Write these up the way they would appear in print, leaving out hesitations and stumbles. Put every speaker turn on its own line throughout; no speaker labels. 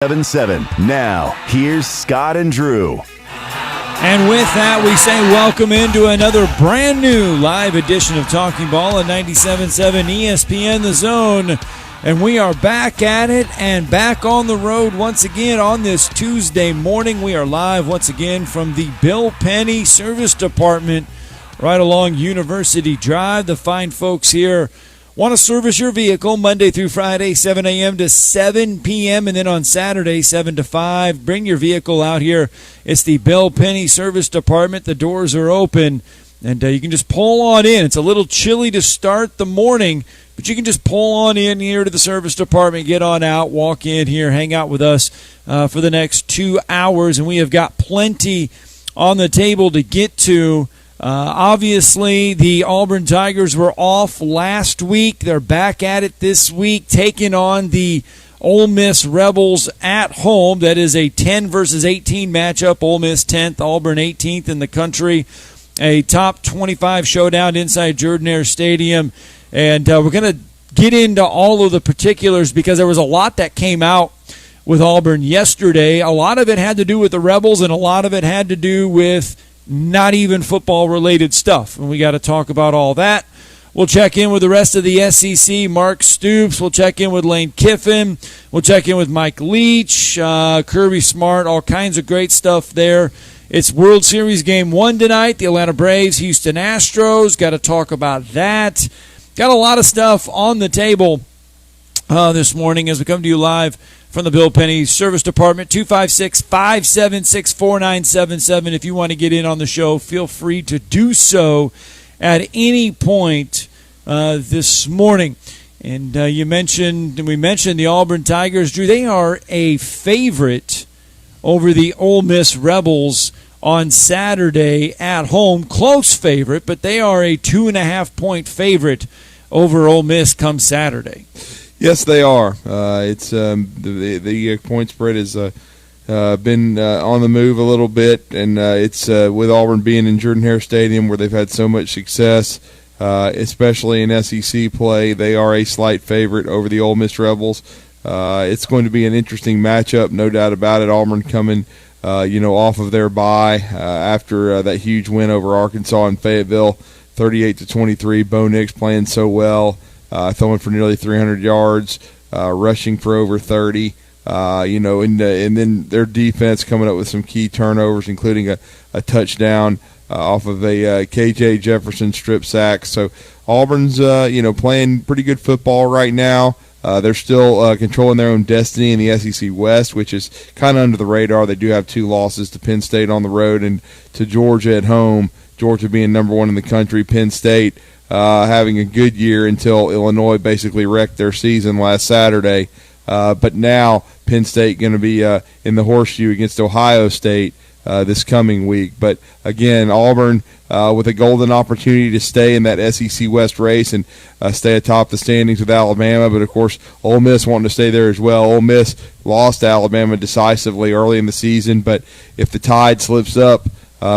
7-7. Now, here's Scott and Drew.
And with that, we say welcome into another brand new live edition of Talkin Ball at 97.7 ESPN The Zone. And we are back at it and back on the road once again on this Tuesday morning. We are live once again from the Bill Penny Service Department right along University Drive. The fine folks here want to service your vehicle Monday through Friday, 7 a.m. to 7 p.m., and then on Saturday, 7 to 5. Bring your vehicle out here. It's the Bill Penny Service Department. The doors are open, and you can just pull on in. It's a little chilly to start the morning, but you can just pull on in here to the service department, get on out, walk in here, hang out with us for the next 2 hours, and we have got plenty on the table to get to. Obviously, the Auburn Tigers were off last week. They're back at it this week, taking on the Ole Miss Rebels at home. That is a 10 versus 18 matchup. Ole Miss 10th, Auburn 18th in the country. A top 25 showdown inside Jordan-Hare Stadium. And we're going to get into all of the particulars because there was a lot that came out with Auburn yesterday. A lot of it had to do with the Rebels, and a lot of it had to do with not even football-related stuff, and we got to talk about all that. We'll check in with the rest of the SEC, Mark Stoops. We'll check in with Lane Kiffin. We'll check in with Mike Leach, Kirby Smart, all kinds of great stuff there. It's World Series Game 1 tonight, the Atlanta Braves, Houston Astros. Got to talk about that. Got a lot of stuff on the table this morning as we come to you live from the Bill Penny Service Department, 256-576-4977. If you want to get in on the show, feel free to do so at any point this morning. And we mentioned the Auburn Tigers. Drew, they are a favorite over the Ole Miss Rebels on Saturday at home. Close favorite, but they are a 2.5-point favorite over Ole Miss come Saturday.
Yes, they are. It's the point spread has been on the move a little bit, and it's with Auburn being in Jordan-Hare Stadium where they've had so much success, especially in SEC play. They are a slight favorite over the Ole Miss Rebels. It's going to be an interesting matchup, no doubt about it. Auburn coming, off of their bye after that huge win over Arkansas in Fayetteville, 38-23. Bo Nix playing so well. Throwing for nearly 300 yards, rushing for over 30, and then their defense coming up with some key turnovers, including a touchdown off of a KJ Jefferson strip sack. So Auburn's, playing pretty good football right now. They're still controlling their own destiny in the SEC West, which is kind of under the radar. They do have 2 losses to Penn State on the road and to Georgia at home. Georgia being number 1 in the country, Penn State having a good year until Illinois basically wrecked their season last Saturday. But now Penn State going to be in the horseshoe against Ohio State this coming week. But again, Auburn with a golden opportunity to stay in that SEC West race and stay atop the standings with Alabama. But, of course, Ole Miss wanting to stay there as well. Ole Miss lost to Alabama decisively early in the season. But if the tide slips up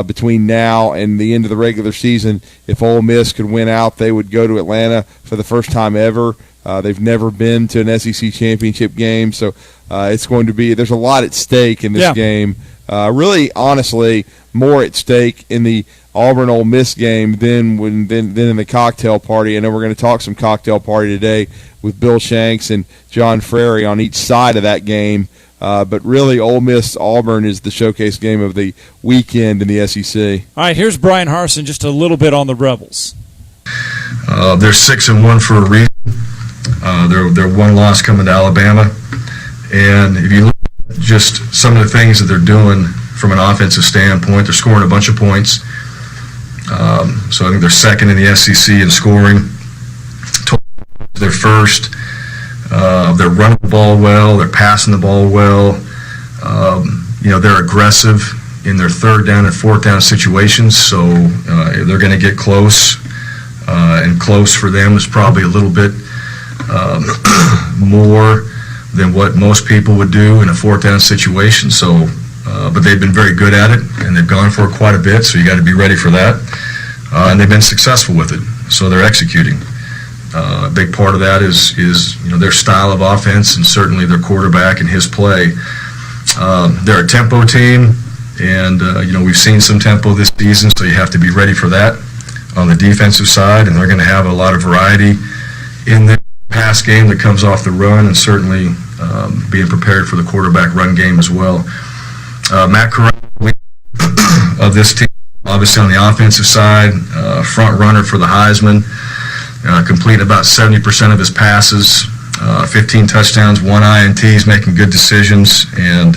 between now and the end of the regular season, if Ole Miss could win out, they would go to Atlanta for the first time ever. They've never been to an SEC championship game, so it's going to be – there's a lot at stake in this game. Really, honestly, more at stake in the Auburn-Ole Miss game than in the cocktail party. I know we're going to talk some cocktail party today with Bill Shanks and John Frary on each side of that game. But really, Ole Miss-Auburn is the showcase game of the weekend in the SEC.
All right, here's Brian Harsin just a little bit on the Rebels.
They're 6-1 for a reason. They're 1 loss coming to Alabama. And if you look at just some of the things that they're doing from an offensive standpoint, they're scoring a bunch of points. So I think they're 2nd in the SEC in scoring. They're 1st. They're running the ball well. They're passing the ball well. They're aggressive in their 3rd down and 4th down situations, so they're going to get close. And close for them is probably a little bit more than what most people would do in a 4th down situation. So, but they've been very good at it, and they've gone for it quite a bit, so you got to be ready for that. And they've been successful with it, so they're executing. A big part of that is their style of offense and certainly their quarterback and his play. They're a tempo team, and we've seen some tempo this season, so you have to be ready for that on the defensive side, and they're going to have a lot of variety in their pass game that comes off the run, and certainly being prepared for the quarterback run game as well. Matt Corral of this team, obviously on the offensive side, front runner for the Heisman, completing about 70% of his passes, 15 touchdowns, 1 INT. He's making good decisions, and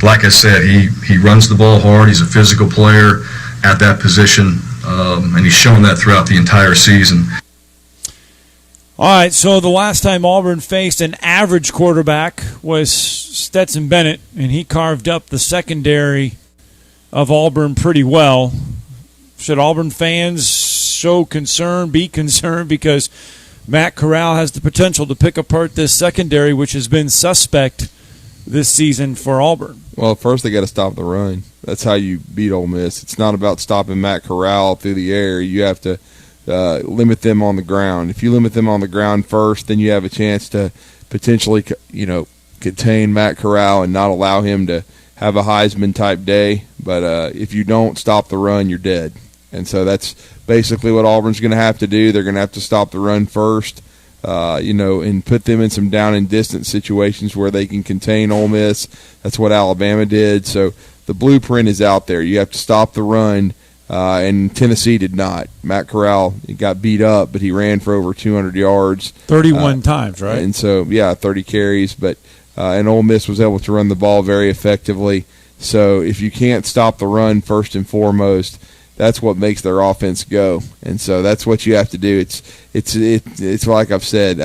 like I said, he runs the ball hard. He's a physical player at that position, and he's shown that throughout the entire season.
All right, so the last time Auburn faced an average quarterback was Stetson Bennett, and he carved up the secondary of Auburn pretty well. Should Auburn fans show concern, be concerned, because Matt Corral has the potential to pick apart this secondary, which has been suspect this season for Auburn?
Well, first they got to stop the run. That's how you beat Ole Miss. It's not about stopping Matt Corral through the air. You have to limit them on the ground. If you limit them on the ground first, then you have a chance to potentially, contain Matt Corral and not allow him to have a Heisman-type day. But if you don't stop the run, you're dead. And so that's basically what Auburn's going to have to do. They're going to have to stop the run first, and put them in some down and distance situations where they can contain Ole Miss. That's what Alabama did. So the blueprint is out there. You have to stop the run. And Tennessee did not. Matt Corral got beat up, but he ran for over 200 yards.
31 times, right?
And so, 30 carries. But and Ole Miss was able to run the ball very effectively. So if you can't stop the run first and foremost, that's what makes their offense go. And so that's what you have to do. It's like I've said.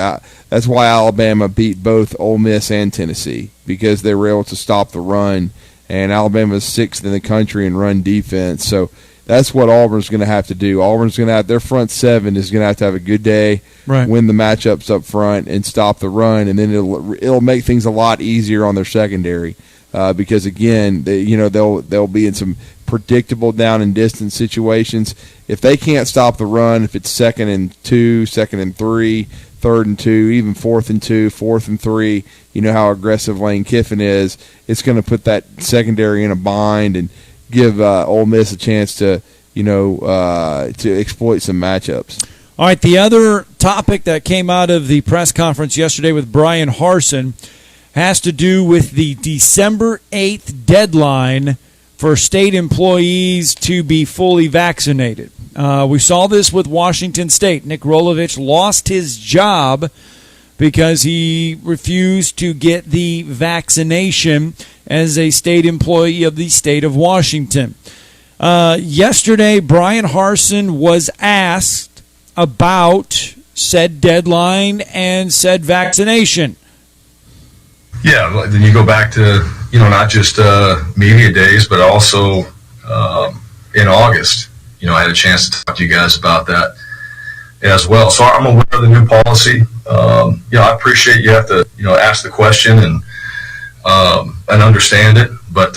That's why Alabama beat both Ole Miss and Tennessee, because they were able to stop the run. And Alabama's 6th in the country in run defense. So that's what Auburn's going to have to do. Auburn's going to have their front 7 is going to have a good day,
right,
win the matchups up front, and stop the run, and then it'll make things a lot easier on their secondary because again, they'll be in some predictable down and distance situations. If they can't stop the run, if it's 2nd and 2, 2nd and 3, 3rd and 2, even 4th and 2, 4th and 3, you know how aggressive Lane Kiffin is. It's going to put that secondary in a bind and give Ole Miss a chance to exploit some matchups.
All right, the other topic that came out of the press conference yesterday with Brian Harsin has to do with the December 8th deadline for state employees to be fully vaccinated. We saw this with Washington State. Nick Rolovich lost his job because he refused to get the vaccination as a state employee of the state of Washington. Yesterday, Brian Harsin was asked about said deadline and said vaccination.
Yeah, then you go back to, not just media days, but also in August. I had a chance to talk to you guys about that as well. So I'm aware of the new policy. I appreciate you have to, ask the question and understand it, but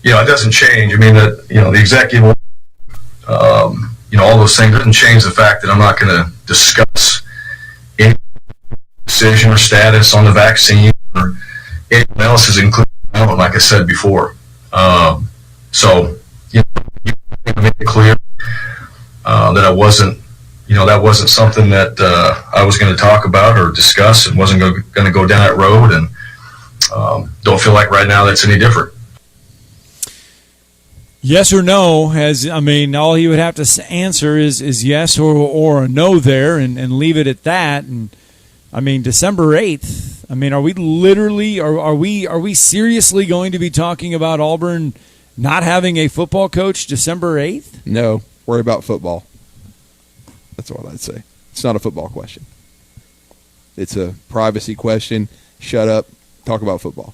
it doesn't change. I mean, the executive order, all those things doesn't change the fact that I'm not going to discuss any decision or status on the vaccine or anyone else's, including my own, like I said before. So you made it clear that I wasn't. That wasn't something that I was going to talk about or discuss, and wasn't going to go down that road, and don't feel like right now that's any different.
Yes or no? All he would have to answer is yes or a no there, and leave it at that. And December 8th. Are we literally? Are we seriously going to be talking about Auburn not having a football coach December 8th?
No, worry about football. That's what I'd say. It's not a football question. It's a privacy question. Shut up. Talk about football.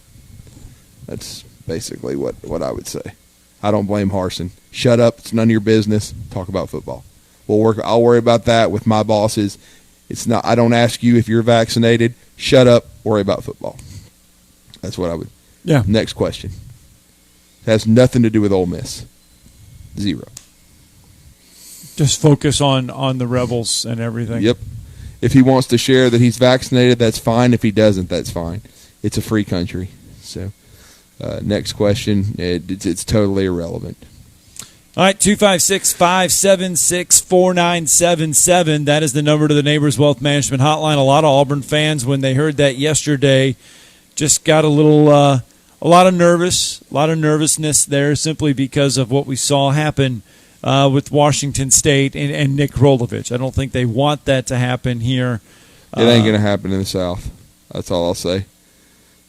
That's basically what I would say. I don't blame Harsin. Shut up. It's none of your business. Talk about football. I'll worry about that with my bosses. It's not. I don't ask you if you're vaccinated. Shut up. Worry about football. That's what I would.
Yeah.
Next question. It has nothing to do with Ole Miss. 0.
Just focus on the Rebels and everything.
Yep. if he wants to share that he's vaccinated, that's fine. If he doesn't, that's fine. It's a free country. So, next question. It's totally irrelevant.
All right, 256-576-4977. That is the number to the Neighbors Wealth Management Hotline. A lot of Auburn fans, when they heard that yesterday, just got a lot of nervousness there, simply because of what we saw happen with Washington State and Nick Rolovich. I don't think they want that to happen here.
It ain't going to happen in the South. That's all I'll say.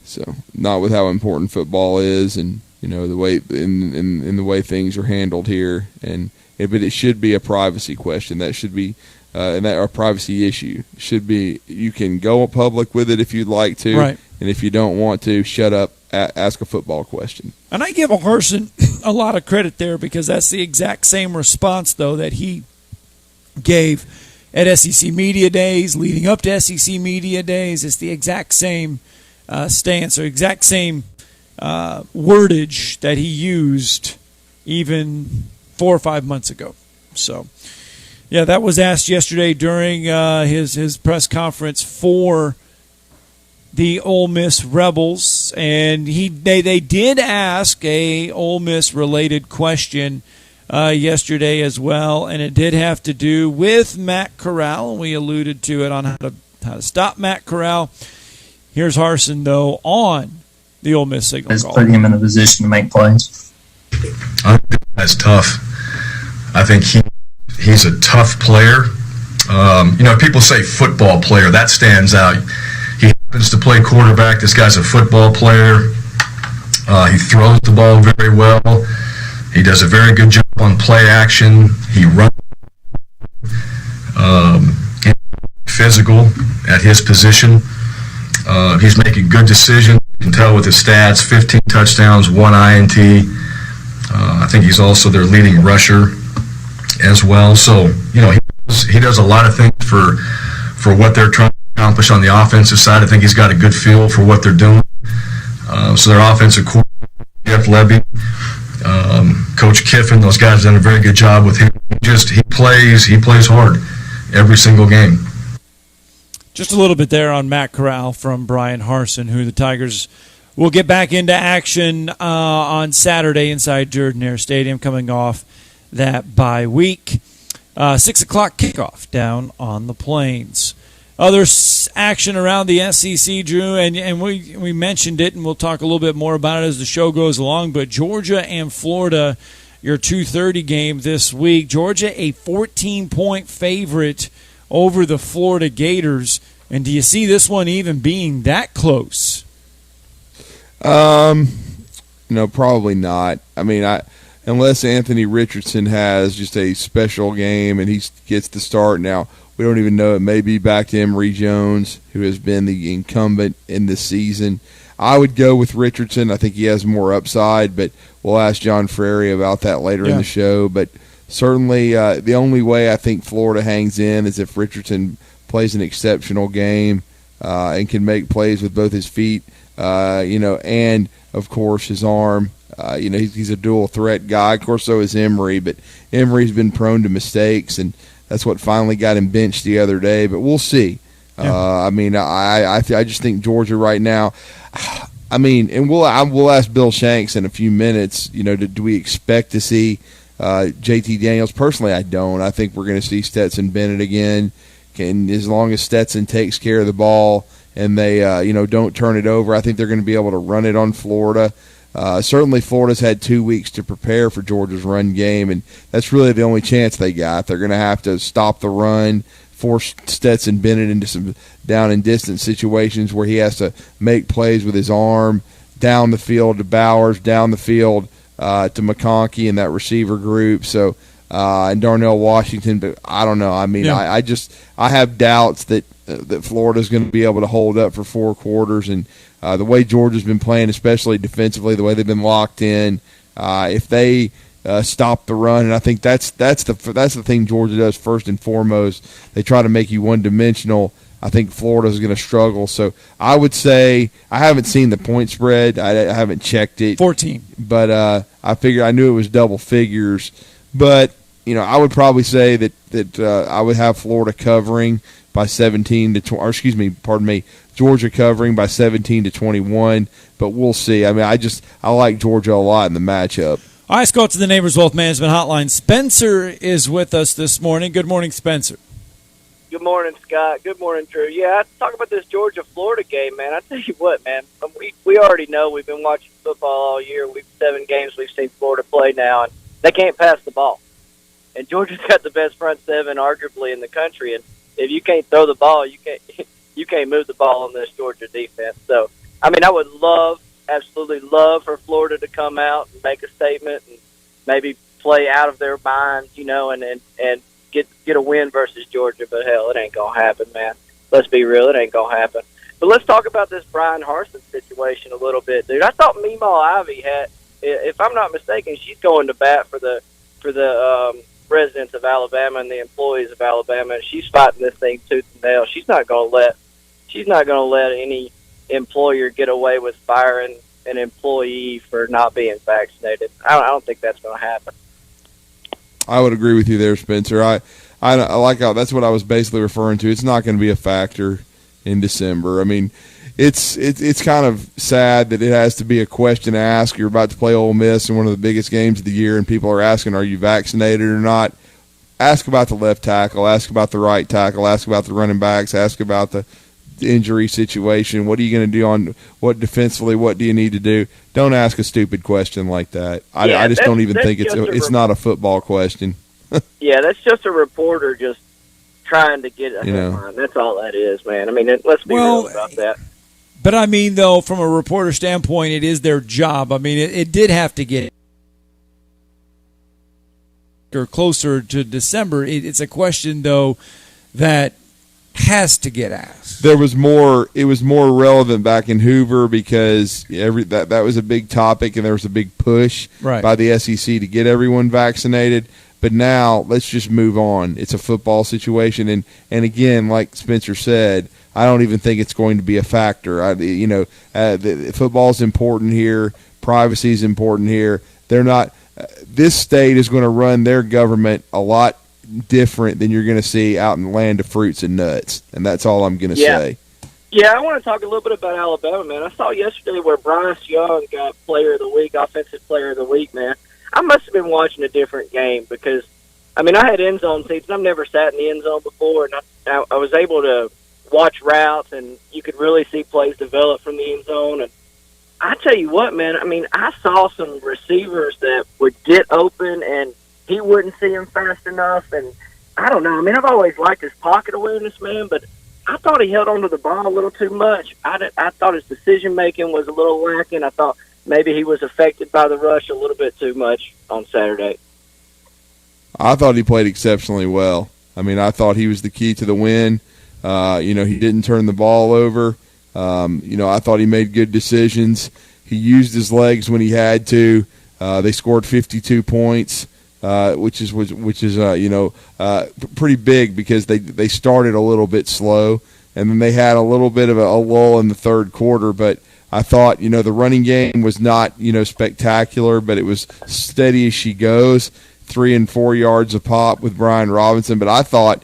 So, not with how important football is, and the way in the way things are handled here, but it should be a privacy question. That should be a privacy issue. Should be, you can go public with it if you'd like to,
right.
And if you don't want to, shut up. Ask a football question.
And I give Harsin a lot of credit there, because that's the exact same response, though, that he gave at SEC Media Days, leading up to SEC Media Days. It's the exact same stance, or exact same wordage that he used even 4 or 5 months ago. So, yeah, that was asked yesterday during his press conference for the Ole Miss Rebels, and they did ask a Ole Miss related question yesterday as well, and it did have to do with Matt Corral, and we alluded to it on how to stop Matt Corral. Here's Harsin, though, on the Ole Miss signal
has
call.
put him in a position to make plays.
I think that's tough. I think he's a tough player. People say football player. That stands out. He happens to play quarterback. This guy's a football player. He throws the ball very well. He does a very good job on play action. He runs physical at his position. He's making good decisions. You can tell with his stats: 15 touchdowns, 1 INT. I think he's also their leading rusher as well. So, he does a lot of things for what they're trying to accomplish on the offensive side. I think he's got a good feel for what they're doing. So their offensive coordinator, Jeff Levy, Coach Kiffin, those guys have done a very good job with him. He plays hard every single game.
Just a little bit there on Matt Corral from Brian Harsin, who the Tigers will get back into action on Saturday inside Jordan-Hare Stadium, coming off that bye week. 6 o'clock kickoff down on the Plains. Other action around the SEC, Drew, and we mentioned it, and we'll talk a little bit more about it as the show goes along, but Georgia and Florida, your 2:30 game this week. Georgia, a 14-point favorite over the Florida Gators. And do you see this one even being that close?
No, probably not. I mean, unless Anthony Richardson has just a special game and he gets the start now. We don't even know. It may be back to Emory Jones, who has been the incumbent in this season. I would go with Richardson. I think he has more upside, but we'll ask John Frary about that later in the show. But certainly the only way I think Florida hangs in is if Richardson plays an exceptional game and can make plays with both his feet, and, of course, his arm. He's a dual threat guy. Of course, so is Emory, but Emory's been prone to mistakes, and that's what finally got him benched the other day. But we'll see. I just think Georgia right now. And we'll ask Bill Shanks in a few minutes. Do we expect to see JT Daniels? Personally, I don't. I think we're going to see Stetson Bennett again. And as long as Stetson takes care of the ball and they don't turn it over, I think they're going to be able to run it on Florida. Certainly Florida's had 2 weeks to prepare for Georgia's run game, and that's really the only chance they got. They're going to have to stop the run, force Stetson Bennett into some down and distance situations where he has to make plays with his arm, down the field to Bowers, down the field to McConkey and that receiver group. So and Darnell Washington, but I don't know. I mean, I have doubts that Florida's going to be able to hold up for 4 quarters, and the way Georgia's been playing, especially defensively, the way they've been locked in, if they stop the run, and I think that's the thing Georgia does first and foremost. They try to make you one-dimensional. I think Florida's going to struggle. So I would say I haven't seen the point spread. I haven't checked it.
14.
But I knew it was double figures. But I would probably say that I would have Florida covering. by 17 to 20, or excuse me, pardon me, Georgia covering by 17 to 21. But we'll see. I mean, I like Georgia a lot in the matchup.
All right, let's go to the Neighbors Wealth Management Hotline. Spencer is with us this morning. Good morning, Spencer.
Good morning, Scott. Good morning, Drew. Yeah, talk about this Georgia-Florida game, man. I tell you what, man, we already know. We've been watching football all year. We've 7 games we've seen Florida play now, and they can't pass the ball. And Georgia's got the best front seven, arguably, in the country. And if you can't throw the ball, you can't move the ball on this Georgia defense. So, I mean, I would absolutely love for Florida to come out and make a statement and maybe play out of their minds, and get a win versus Georgia. But hell, it ain't gonna happen, man. Let's be real, it ain't gonna happen. But let's talk about this Brian Harsin situation a little bit, dude. I thought Meemaw Ivy had, if I'm not mistaken, she's going to bat for the residents of Alabama and the employees of Alabama, and she's fighting this thing tooth and nail. She's not gonna let any employer get away with firing an employee for not being vaccinated. I don't think that's going to happen.
I would agree with you there, Spencer. I like how that's what I was basically referring to. It's not going to be a factor in December. I mean, it's kind of sad that it has to be a question asked. You're about to play Ole Miss in one of the biggest games of the year, and people are asking, are you vaccinated or not? Ask about the left tackle. Ask about the right tackle. Ask about the running backs. Ask about the injury situation. What are you going to do on what defensively? What do you need to do? Don't ask a stupid question like that. I just don't even think it's not a football question.
Yeah, that's just a reporter just trying to get a headline. That's all that is, man. I mean, let's be real about that.
But I mean, though, from a reporter standpoint, it is their job. I mean, it did have to get closer to December. It's a question, though, that has to get asked. It was more
relevant back in Hoover because that was a big topic and there was a big push by the SEC to get everyone vaccinated. But now let's just move on. It's a football situation, and again, like Spencer said, I don't even think it's going to be a factor. Football is important here. Privacy is important here. They're not. This state is going to run their government a lot different than you're going to see out in the land of fruits and nuts, and that's all I'm going to say.
Yeah, I want to talk a little bit about Alabama, man. I saw yesterday where Bryce Young got Player of the Week, Offensive Player of the Week, man. I must have been watching a different game because, I mean, I had end zone seats, and I've never sat in the end zone before, and I was able to watch routes, and you could really see plays develop from the end zone. And I tell you what, man, I mean, I saw some receivers that would get open, and he wouldn't see him fast enough. And I don't know. I mean, I've always liked his pocket awareness, man, but I thought he held onto the ball a little too much. I thought his decision-making was a little lacking. I thought maybe he was affected by the rush a little bit too much on Saturday.
I thought he played exceptionally well. I mean, I thought he was the key to the win. He didn't turn the ball over. I thought he made good decisions. He used his legs when he had to. They scored 52 points, which is pretty big because they started a little bit slow, and then they had a little bit of a lull in the third quarter. But I thought, the running game was not, spectacular, but it was steady as she goes, 3 and 4 yards a pop with Brian Robinson. But I thought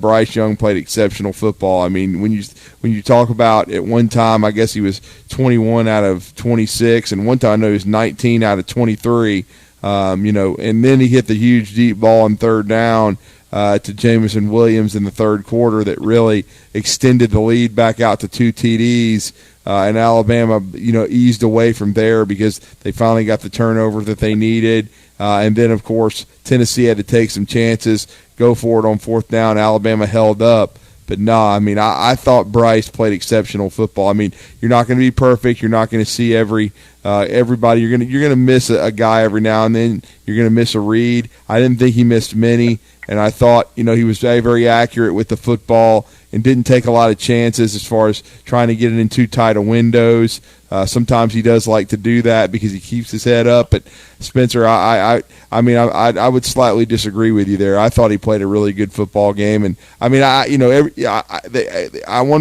Bryce Young played exceptional football. I mean, when you talk about at one time, I guess he was 21 out of 26, and one time I know he was 19 out of 23. And then he hit the huge deep ball on third down to Jamison Williams in the third quarter that really extended the lead back out to 2 TDs. And Alabama, eased away from there because they finally got the turnover that they needed. And then, of course, Tennessee had to take some chances, go for it on fourth down. Alabama held up. But I thought Bryce played exceptional football. I mean, you're not going to be perfect. You're not going to see everybody. You're going to miss a guy every now and then. You're going to miss a read. I didn't think he missed many, and I thought he was very, very accurate with the football and didn't take a lot of chances as far as trying to get it in too tight of windows. Sometimes he does like to do that because he keeps his head up. But Spencer, I would slightly disagree with you there. I thought he played a really good football game, and I mean, one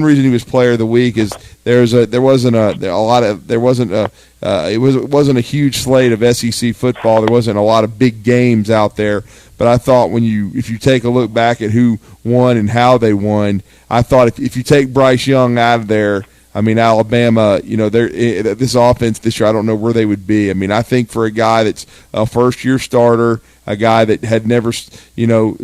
reason he was Player of the Week is it wasn't a huge slate of SEC football. There wasn't a lot of big games out there. But I thought if you take a look back at who won and how they won, I thought if you take Bryce Young out of there, I mean, Alabama, this offense this year, I don't know where they would be. I mean, I think for a guy that's a first-year starter, a guy that had never,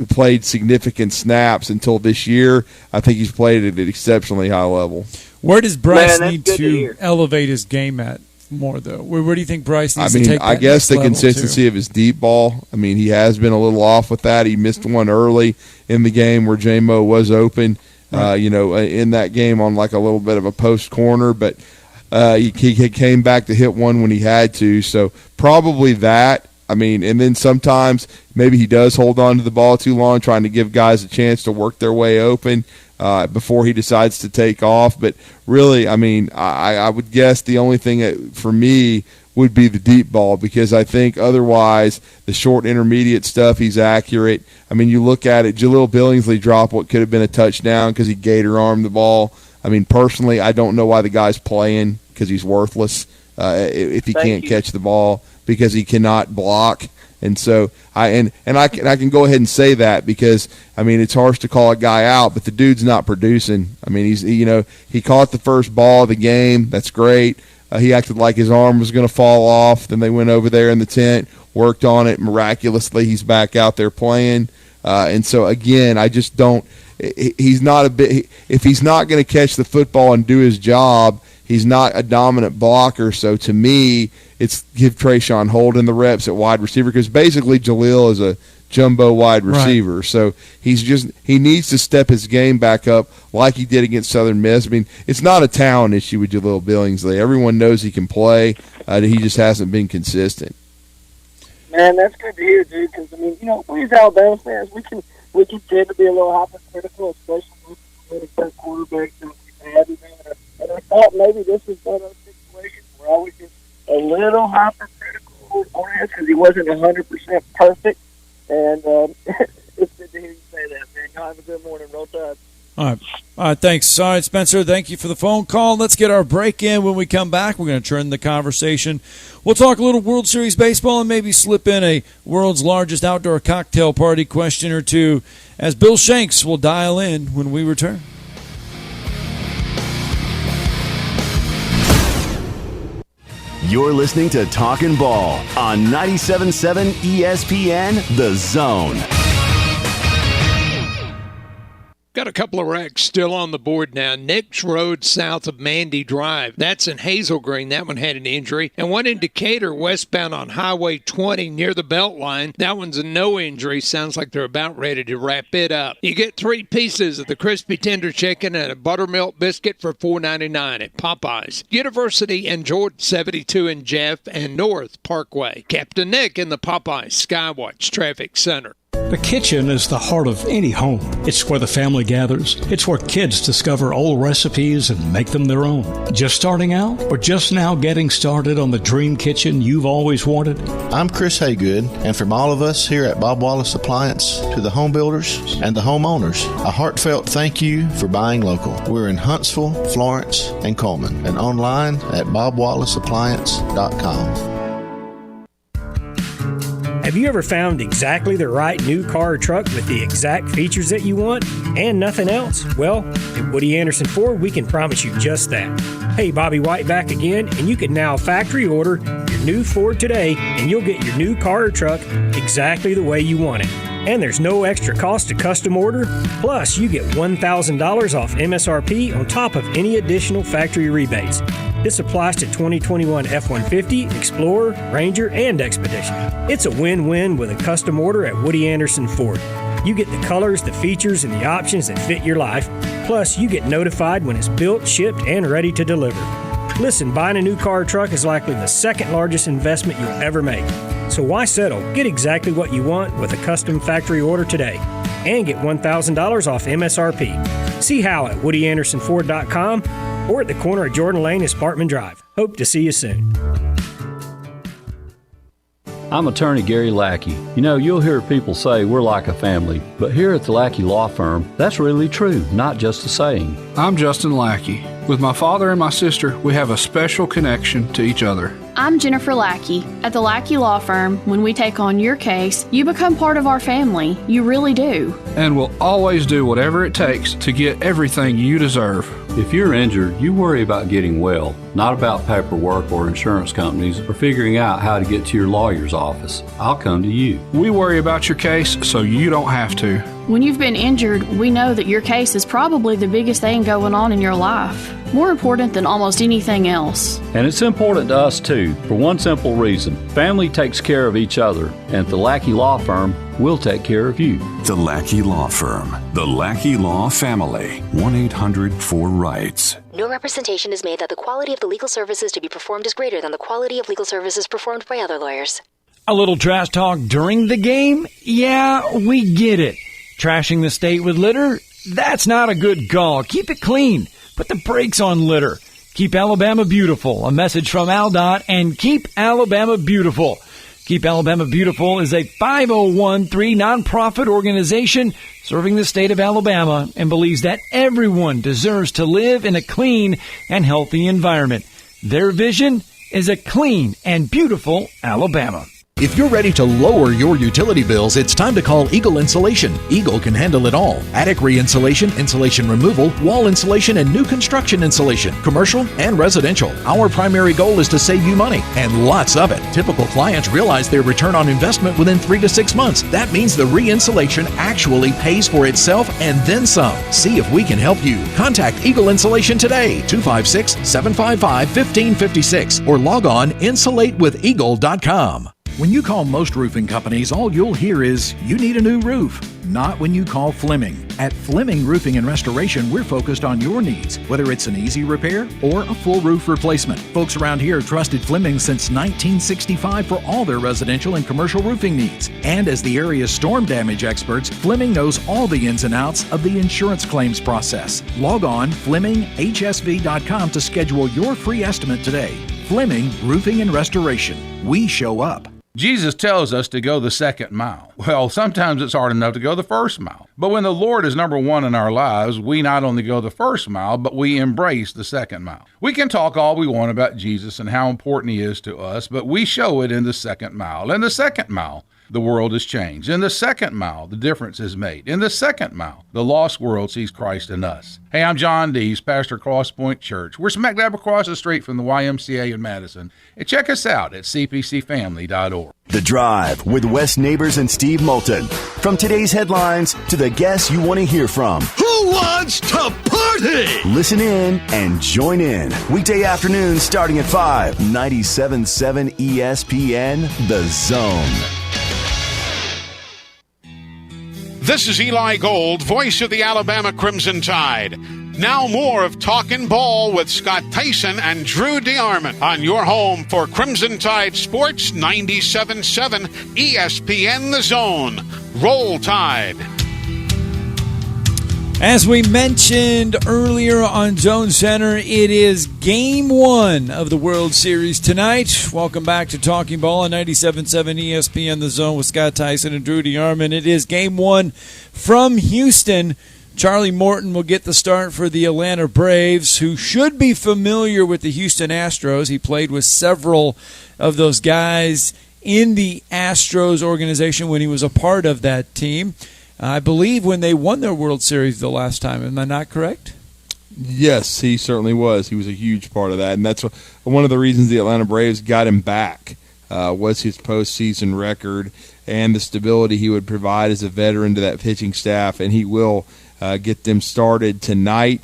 played significant snaps until this year, I think he's played at an exceptionally high level.
Where does Bryce need to elevate his game at more, though? Where do you think Bryce needs to take that
I guess the consistency
to?
of his deep ball. I mean, he has been a little off with that. He missed one early in the game where J-Mo was open. In that game on like a little bit of a post corner, but he came back to hit one when he had to. So probably that. I mean, and then sometimes maybe he does hold on to the ball too long, trying to give guys a chance to work their way open before he decides to take off. But really, I mean, I would guess the only thing that, for me, would be the deep ball, because I think otherwise the short intermediate stuff, he's accurate. I mean, you look at it, Jaleel Billingsley dropped what could have been a touchdown because he gator armed the ball. I mean, personally, I don't know why the guy's playing, because he's worthless if he can't catch the ball, because he cannot block. And so I can go ahead and say that, because I mean, it's harsh to call a guy out, but the dude's not producing. I mean, he caught the first ball of the game. That's great. He acted like his arm was going to fall off. Then they went over there in the tent, worked on it. Miraculously, he's back out there playing. And so, again, I just don't – he's not if he's not going to catch the football and do his job, he's not a dominant blocker. So, to me, it's give Trayshawn Holden the reps at wide receiver, because basically Jaleel is a jumbo wide receiver. Right. So he needs to step his game back up like he did against Southern Miss. I mean, it's not a talent issue with Jaleel Billingsley. Everyone knows he can play. He just hasn't been consistent.
Man, that's good to hear, dude, because, I mean, we as Alabama fans, we can tend to be a little hypocritical, especially with the quarterbacks that we've had. And I thought maybe this was one of those situations where I was just a little hypocritical on him because he wasn't 100% perfect. And it's good to hear you say that, man. Y'all have a good morning. Roll Tide.
All right, thanks. All right, Spencer, thank you for the phone call. Let's get our break in. When we come back, we're going to turn the conversation. We'll talk a little World Series baseball and maybe slip in a world's largest outdoor cocktail party question or two, as Bill Shanks will dial in when we return.
You're listening to Talkin Ball on 97.7 ESPN, The Zone.
Got a couple of wrecks still on the board now. Nick's Road south of Mandy Drive. That's in Hazel Green. That one had an injury. And one in Decatur westbound on Highway 20 near the Beltline. That one's a no injury. Sounds like they're about ready to wrap it up. You get 3 pieces of the crispy tender chicken and a buttermilk biscuit for $4.99 at Popeyes. University and Jordan, 72 in Jeff and North Parkway. Captain Nick in the Popeyes Skywatch Traffic Center.
The kitchen is the heart of any home. It's where the family gathers. It's where kids discover old recipes and make them their own. Just starting out or just now getting started on the dream kitchen you've always wanted?
I'm Chris Haygood, and from all of us here at Bob Wallace Appliance to the home builders and the homeowners, a heartfelt thank you for buying local. We're in Huntsville, Florence, and Coleman, and online at bobwallaceappliance.com.
Have you ever found exactly the right new car or truck with the exact features that you want and nothing else? Well, at Woody Anderson Ford, we can promise you just that. Hey, Bobby White back again, and you can now factory order your new Ford today, and you'll get your new car or truck exactly the way you want it. And there's no extra cost to custom order. Plus, you get $1,000 off MSRP on top of any additional factory rebates. This applies to 2021 F-150, Explorer, Ranger, and Expedition. It's a win-win with a custom order at Woody Anderson Ford. You get the colors, the features, and the options that fit your life. Plus, you get notified when it's built, shipped, and ready to deliver. Listen, buying a new car or truck is likely the second largest investment you'll ever make. So why settle? Get exactly what you want with a custom factory order today. And get $1,000 off MSRP. See Hal at WoodyAndersonFord.com or at the corner of Jordan Lane and Sparkman Drive. Hope to see you soon.
I'm attorney Gary Lackey. You know, you'll hear people say we're like a family, but here at the Lackey Law Firm, that's really true, not just a saying.
I'm Justin Lackey. With my father and my sister, we have a special connection to each other.
I'm Jennifer Lackey. At the Lackey Law Firm, when we take on your case, you become part of our family. You really do.
And we'll always do whatever it takes to get everything you deserve.
If you're injured, you worry about getting well, not about paperwork or insurance companies or figuring out how to get to your lawyer's office. I'll come to you.
We worry about your case so you don't have to.
When you've been injured, we know that your case is probably the biggest thing going on in your life. More important than almost anything else.
And it's important to us too, for one simple reason. Family takes care of each other, and at the Lackey Law Firm, we'll take care of you.
The Lackey Law Firm. The Lackey Law Family. 1-800-4-RIGHTS.
No representation is made that the quality of the legal services to be performed is greater than the quality of legal services performed by other lawyers.
A little trash talk during the game? Yeah, we get it. Trashing the state with litter? That's not a good call. Keep it clean. Put the brakes on litter. Keep Alabama beautiful. A message from AlDOT and Keep Alabama Beautiful. Keep Alabama Beautiful is a 501(c)(3) nonprofit organization serving the state of Alabama and believes that everyone deserves to live in a clean and healthy environment. Their vision is a clean and beautiful Alabama.
If you're ready to lower your utility bills, it's time to call Eagle Insulation. Eagle can handle it all. Attic re-insulation, insulation removal, wall insulation, and new construction insulation, commercial and residential. Our primary goal is to save you money, and lots of it. Typical clients realize their return on investment within 3 to 6 months. That means the re-insulation actually pays for itself and then some. See if we can help you. Contact Eagle Insulation today, 256-755-1556, or log on insulatewitheagle.com. When you call most roofing companies, all you'll hear is, you need a new roof. Not when you call Fleming. At Fleming Roofing and Restoration, we're focused on your needs, whether it's an easy repair or a full roof replacement. Folks around here have trusted Fleming since 1965 for all their residential and commercial roofing needs. And as the area's storm damage experts, Fleming knows all the ins and outs of the insurance claims process. Log on FlemingHSV.com to schedule your free estimate today. Fleming Roofing and Restoration. We show up.
Jesus tells us to go the second mile. Well, sometimes it's hard enough to go the first mile. But when the Lord is number one in our lives, we not only go the first mile, but we embrace the second mile. We can talk all we want about Jesus and how important he is to us, but we show it in the second mile. In the second mile, the world has changed. In the second mile, the difference is made. In the second mile, the lost world sees Christ in us. Hey, I'm John Dees, pastor of Cross Point Church. We're smack dab across the street from the YMCA in Madison. And check us out at cpcfamily.org.
The Drive with Wes Neighbors and Steve Moulton. From today's headlines to the guests you want to hear from.
Who wants to party?
Listen in and join in. Weekday afternoons starting at 5. 97.7 ESPN, The Zone.
This is Eli Gold, voice of the Alabama Crimson Tide. Now more of Talkin Ball with Scott Theisen and Drew DeArmond on your home for Crimson Tide Sports 97.7 ESPN The Zone. Roll Tide.
As we mentioned earlier on Zone Center, it is Game 1 of the World Series tonight. Welcome back to Talking Ball on 97.7 ESPN The Zone with Scott Theisen and Drew DeArmond. It is Game 1 from Houston. Charlie Morton will get the start for the Atlanta Braves, who should be familiar with the Houston Astros. He played with several of those guys in the Astros organization when he was a part of that team. I believe when they won their World Series the last time. Am I not correct?
Yes, he certainly was. He was a huge part of that, and that's one of the reasons the Atlanta Braves got him back was his postseason record and the stability he would provide as a veteran to that pitching staff, and he will get them started tonight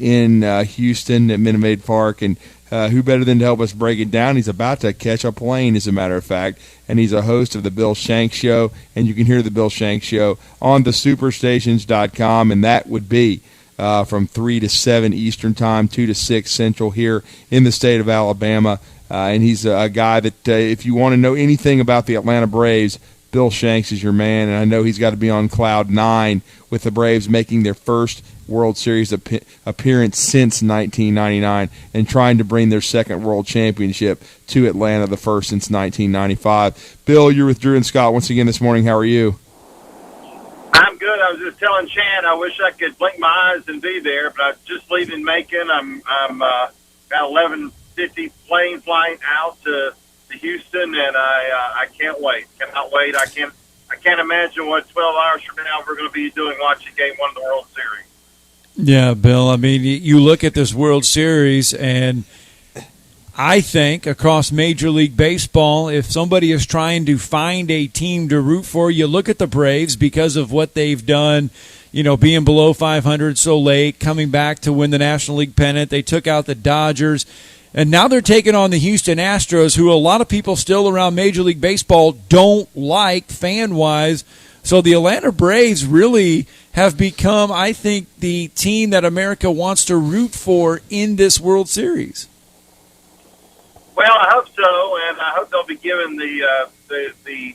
in Houston at Minute Maid Park, and who better than to help us break it down? He's about to catch a plane, as a matter of fact, and he's a host of the Bill Shanks Show, and you can hear the Bill Shanks Show on the superstations.com, and that would be from 3 to 7 Eastern Time, 2 to 6 Central here in the state of Alabama, and he's a guy that if you want to know anything about the Atlanta Braves, Bill Shanks is your man, and I know he's got to be on cloud 9 with the Braves making their first World Series appearance since 1999 and trying to bring their second World Championship to Atlanta, the first since 1995. Bill, you're with Drew and Scott once again this morning. How are you?
I'm good. I was just telling Chad I wish I could blink my eyes and be there, but I'm just leaving Macon. I'm got 11:50 plane flight out to Houston, and I can't wait. Cannot wait. I can't imagine what 12 hours from now we're going to be doing watching Game 1 of the World Series.
Yeah, Bill. I mean, you look at this World Series, and I think across Major League Baseball, if somebody is trying to find a team to root for, you look at the Braves because of what they've done, being below 500 so late, coming back to win the National League pennant. They took out the Dodgers, and now they're taking on the Houston Astros, who a lot of people still around Major League Baseball don't like fan-wise. So the Atlanta Braves really have become, I think, the team that America wants to root for in this World Series.
Well, I hope so, and I hope they'll be given the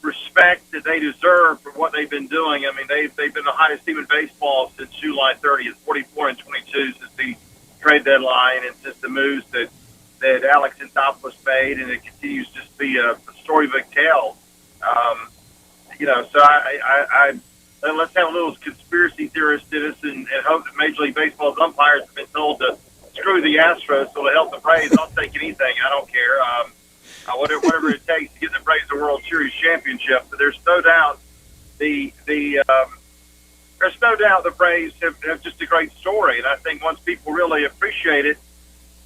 respect that they deserve for what they've been doing. I mean, they've been the highest team in baseball since July 30th, 44-22 since the trade deadline, and since the moves that Alex Anthopoulos made, and it continues to just be a storybook tale. So I let's have a little conspiracy theorist in us and hope that Major League Baseball's umpires have been told to screw the Astros so to help the Braves. I'll take anything. I don't care. Whatever it takes to get the Braves a World Series championship. But there's no doubt the Braves have just a great story, and I think once people really appreciate it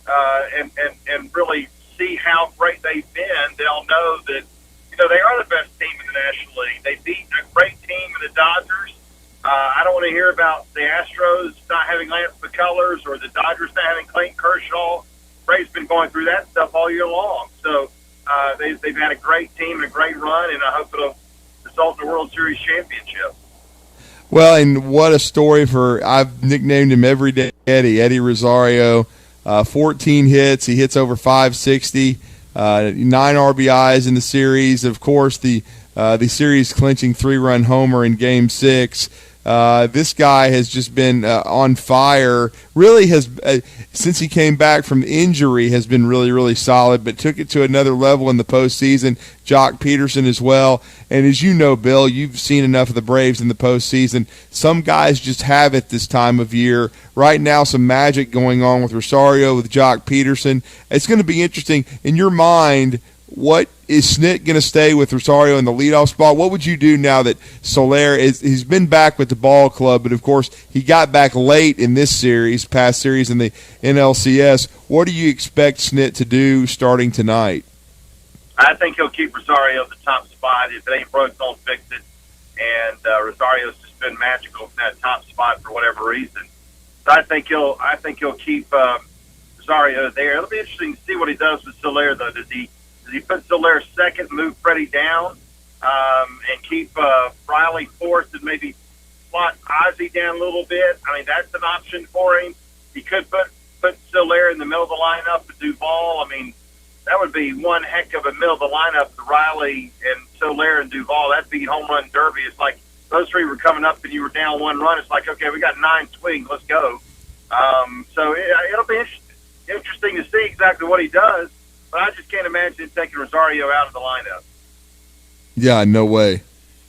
and really see how great they've been, they'll know that they are the best team in the National League. They beat a great team in the Dodgers. I don't want to hear about the Astros not having Lance McCullers or the Dodgers not having Clayton Kershaw. Braves been going through that stuff all year long. So they've had a great team and a great run, and I hope it'll result in a World Series championship.
Well, and what a story I've nicknamed him every day Eddie Rosario. 14 hits. He hits over 560. 9 RBIs in the series. Of course, the series clinching 3-run homer in Game 6. This guy has just been on fire. Really has, since he came back from injury, has been really, really solid, but took it to another level in the postseason. Jock Peterson as well. And as you know, Bill, you've seen enough of the Braves in the postseason. Some guys just have it this time of year. Right now, some magic going on with Rosario, with Jock Peterson. It's going to be interesting. In your mind, what is Snit going to stay with Rosario in the leadoff spot? What would you do now that Soler he's been back with the ball club, but of course he got back late in this past series in the NLCS. What do you expect Snit to do starting tonight?
I think he'll keep Rosario at the top spot. If it ain't broke, don't fix it. And Rosario's just been magical in that top spot for whatever reason. So I think he'll keep Rosario there. It'll be interesting to see what he does with Soler, though. Does he put Soler second, move Freddie down, and keep Riley fourth, and maybe slot Ozzie down a little bit? I mean, that's an option for him. He could put Soler in the middle of the lineup with Duvall. I mean, that would be one heck of a middle of the lineup, the Riley and Soler and Duvall. That'd be home run derby. It's like those three were coming up and you were down 1 run. It's like, okay, we got 9 swings. Let's go. So it'll be interesting to see exactly what he does. But I just can't imagine taking Rosario out of the lineup.
Yeah, no way.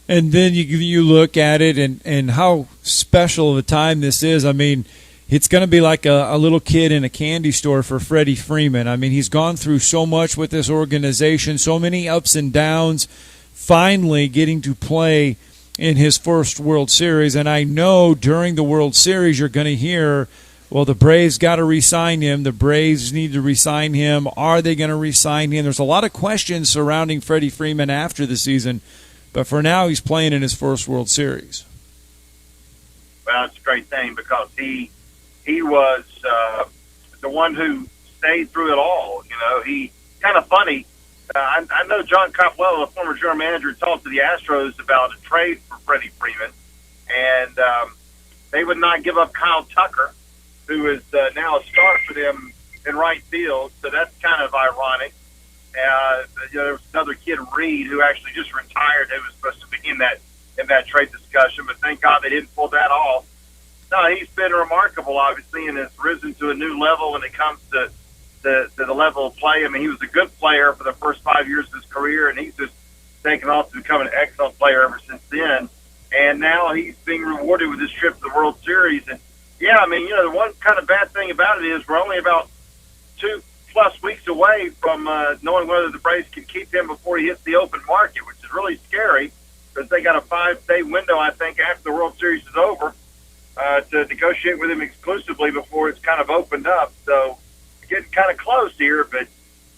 And then you look at it and how special of a time this is. I mean, it's going to be like a little kid in a candy store for Freddie Freeman. I mean, he's gone through so much with this organization, so many ups and downs, finally getting to play in his first World Series. And I know during the World Series you're going to hear, well, the Braves got to re-sign him. The Braves need to re-sign him. Are they going to re-sign him? There's a lot of questions surrounding Freddie Freeman after the season. But for now, he's playing in his first World Series.
Well, it's a great thing because he was the one who stayed through it all. You know, he kind of funny. I know John Coppello, the former general manager, talked to the Astros about a trade for Freddie Freeman, and they would not give up Kyle Tucker, who is now a star for them in right field. So that's kind of ironic. There was another kid, Reed, who actually just retired. Who was supposed to be in that trade discussion, but thank God they didn't pull that off. No, he's been remarkable, obviously, and has risen to a new level when it comes to the level of play. I mean, he was a good player for the first 5 years of his career, and he's just taken off to become an excellent player ever since then. And now he's being rewarded with his trip to the World Series. And, yeah, I mean, the one kind of bad thing about it is we're only about 2+ weeks away from knowing whether the Braves can keep him before he hits the open market, which is really scary because they got a 5-day window, I think, after the World Series is over to negotiate with him exclusively before it's kind of opened up. So getting kind of close here, but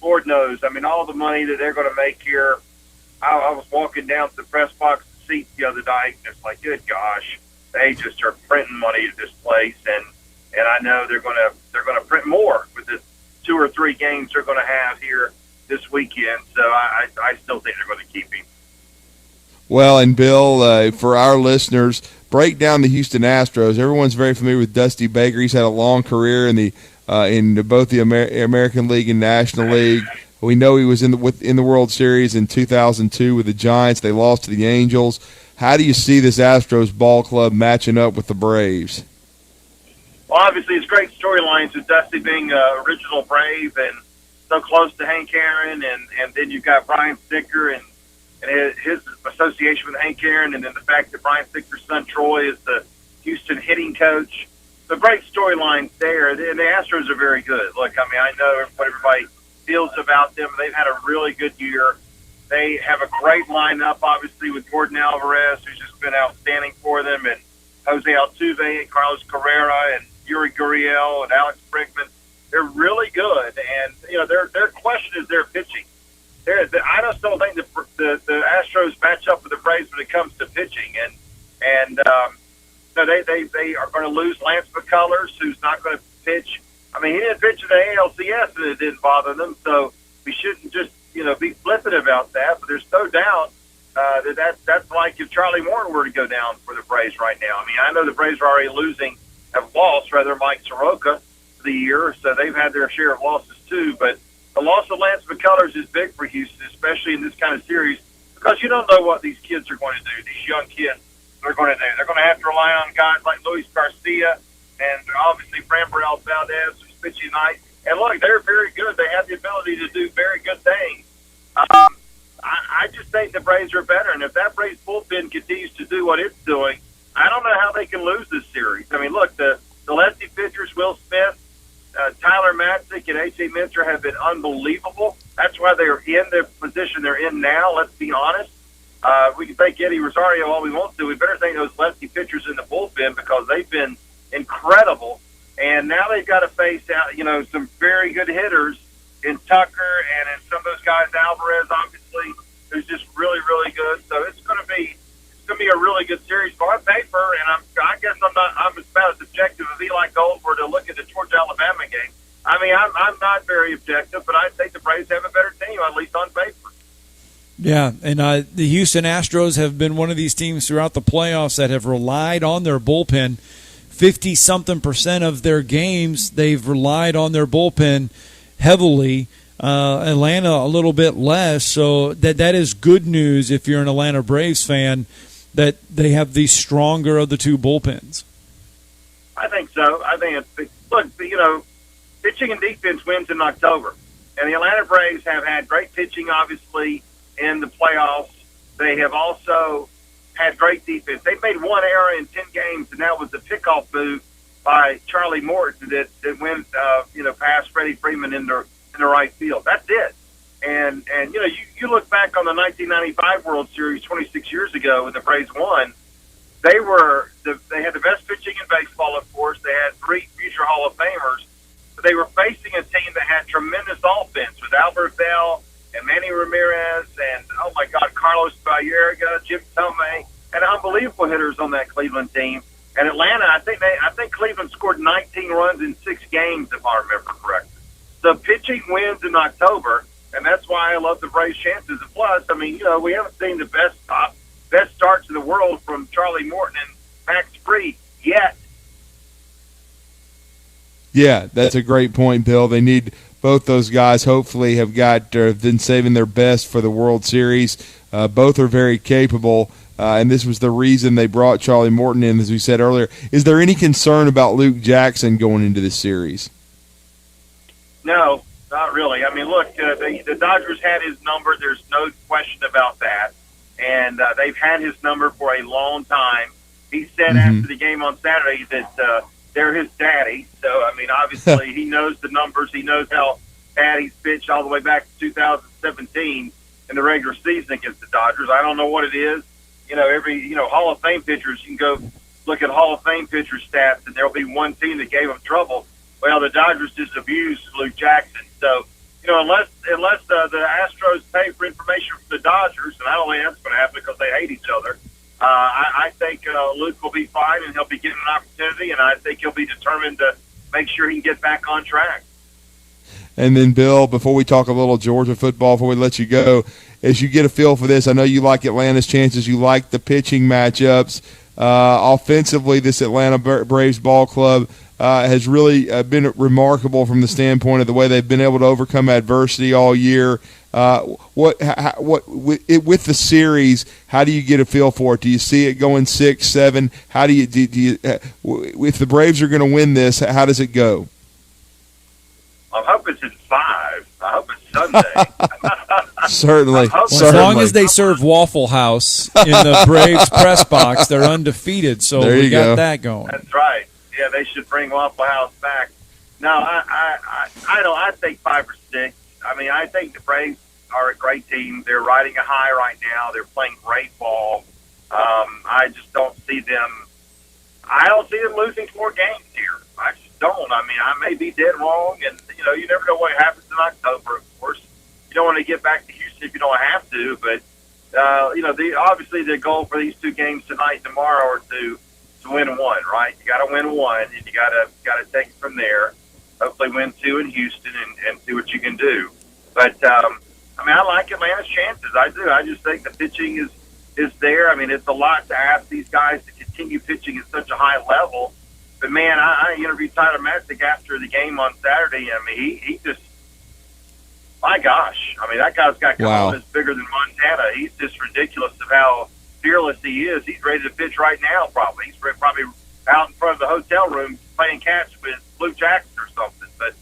Lord knows. I mean, all the money that they're going to make here. I was walking down to the press box seats the other night, and it's like, good gosh, they just are printing money at this place, and I know they're going to print more with the 2 or 3 games they're going to have here this weekend. So I still think they're going to keep him.
Well, and Bill, for our listeners, break down the Houston Astros. Everyone's very familiar with Dusty Baker. He's had a long career in both the American League and National League. We know he was in the World Series in 2002 with the Giants. They lost to the Angels. How do you see this Astros ball club matching up with the Braves?
Well, obviously, it's great storylines with Dusty being an original Brave and so close to Hank Aaron, and then you've got Brian Sticker and his association with Hank Aaron, and then the fact that Brian Sticker's son Troy is the Houston hitting coach. So great storylines there. And the Astros are very good. Look, I mean, I know what everybody feels about them. They've had a really good year. They have a great lineup, obviously, with Jordan Alvarez, who's just been outstanding for them, and Jose Altuve and Carlos Carrera and Yuri Gurriel and Alex Bregman. They're really good, and their question is their pitching. I just don't think the Astros match up with the Braves when it comes to pitching, and they are going to lose Lance McCullers, who's not going to pitch. I mean, he didn't pitch in the ALCS, and it didn't bother them, so we shouldn't just be flippant about that. But there's no doubt that's like if Charlie Morton were to go down for the Braves right now. I mean, I know the Braves are already have lost Mike Soroka for the year, so they've had their share of losses too. But the loss of Lance McCullers is big for Houston, especially in this kind of series, because you don't know what these kids are going to do, these young kids are going to do. They're going to have to rely on guys like Luis Garcia and obviously Framberel Valdez, who's pitching tonight. And look, they're very good. They have the ability to do very good things. I just think the Braves are better, and if that Braves bullpen continues to do what it's doing, I don't know how they can lose this series. I mean, look, the lefty pitchers, Will Smith, Tyler Matzik, and A.J. Minter have been unbelievable. That's why they're in the position they're in now, let's be honest. We can thank Eddie Rosario all we want to. We better thank those lefty pitchers in the bullpen because they've been incredible. And now they've got to face out, some very good hitters in Tucker and in some of those guys, Alvarez, obviously, who's just really, really good. So it's going to be a really good series. So on paper, and I guess I'm about as objective as Eli Gold were to look at the Georgia-Alabama game. I mean, I'm not very objective, but I think the Braves have a better team, at least on paper.
Yeah, and the Houston Astros have been one of these teams throughout the playoffs that have relied on their bullpen. 50-something% of their games, they've relied on their bullpen heavily. Atlanta a little bit less, so that is good news if you're an Atlanta Braves fan, that they have the stronger of the two bullpens.
I think so. I think look, pitching and defense wins in October, and the Atlanta Braves have had great pitching, obviously, in the playoffs. They have also had great defense. They've made one error in 10 games, and that was the pickoff move by Charlie Morton that went past Freddie Freeman in the right field. That's it. And you look back on the 1995 World Series 26 years ago when the Braves won. They had the best pitching in baseball, of course. They had 3 future Hall of Famers, but they were facing a team that had tremendous offense with Albert Bell and Manny Ramirez and, oh my God, Carlos Baerga, Jim Tomei, and unbelievable hitters on that Cleveland team. And Atlanta, I think Cleveland scored 19 runs in 6 games, if I remember correctly. So pitching wins in October, and that's why I love the Braves' chances. And plus, I mean, we haven't seen the best starts in the world from Charlie Morton and Max Fried yet.
Yeah, that's a great point, Bill. They need both those guys. Hopefully, have been saving their best for the World Series. Both are very capable. and this was the reason they brought Charlie Morton in, as we said earlier. Is there any concern about Luke Jackson going into this series?
No, not really. I mean, look, the Dodgers had his number. There's no question about that. And they've had his number for a long time. He said after the game on Saturday that they're his daddy. So, I mean, obviously he knows the numbers. He knows how bad he's pitched all the way back to 2017 in the regular season against the Dodgers. I don't know what it is. Hall of Fame pitchers, you can go look at Hall of Fame pitcher stats, and there'll be one team that gave them trouble. Well, the Dodgers just abused Luke Jackson. So, unless the Astros pay for information from the Dodgers, and I don't think that's going to happen because they hate each other, I think Luke will be fine, and he'll be getting an opportunity, and I think he'll be determined to make sure he can get back on track.
And then, Bill, before we talk a little Georgia football, before we let you go, as you get a feel for this, I know you like Atlanta's chances. You like the pitching matchups. Offensively, this Atlanta Braves ball club has really been remarkable from the standpoint of the way they've been able to overcome adversity all year. With the series, how do you get a feel for it? Do you see it going 6-7? How do you if the Braves are going to win this, how does it go?
I hope it's in 5. I hope it's Sunday.
Certainly.
As long as they serve Waffle House in the Braves press box, they're undefeated. So we got that going.
That's right. Yeah, they should bring Waffle House back. No, I think 5 or 6. I mean, I think the Braves are a great team. They're riding a high right now. They're playing great ball. I just don't see them. I don't see them losing 4 games here. I just don't. I mean, I may be dead wrong, and you never know what happens in October. Of course, you don't want to get back to Houston if you don't have to. But obviously the goal for these 2 games tonight and tomorrow are to win 1, right? You got to win 1, and you got to take it from there. Hopefully, win 2 in Houston and see what you can do. But I like Atlanta's chances. I do. I just think the pitching is there. I mean, it's a lot to ask these guys to continue pitching at such a high level. But man, I interviewed Tyler Matzik after the game on Saturday. I mean, he just, my gosh, I mean, that guy's got confidence bigger than Montana. He's just ridiculous of how fearless he is. He's ready to pitch right now. Probably he's probably out in front of the hotel room playing catch with Luke Jackson or something. But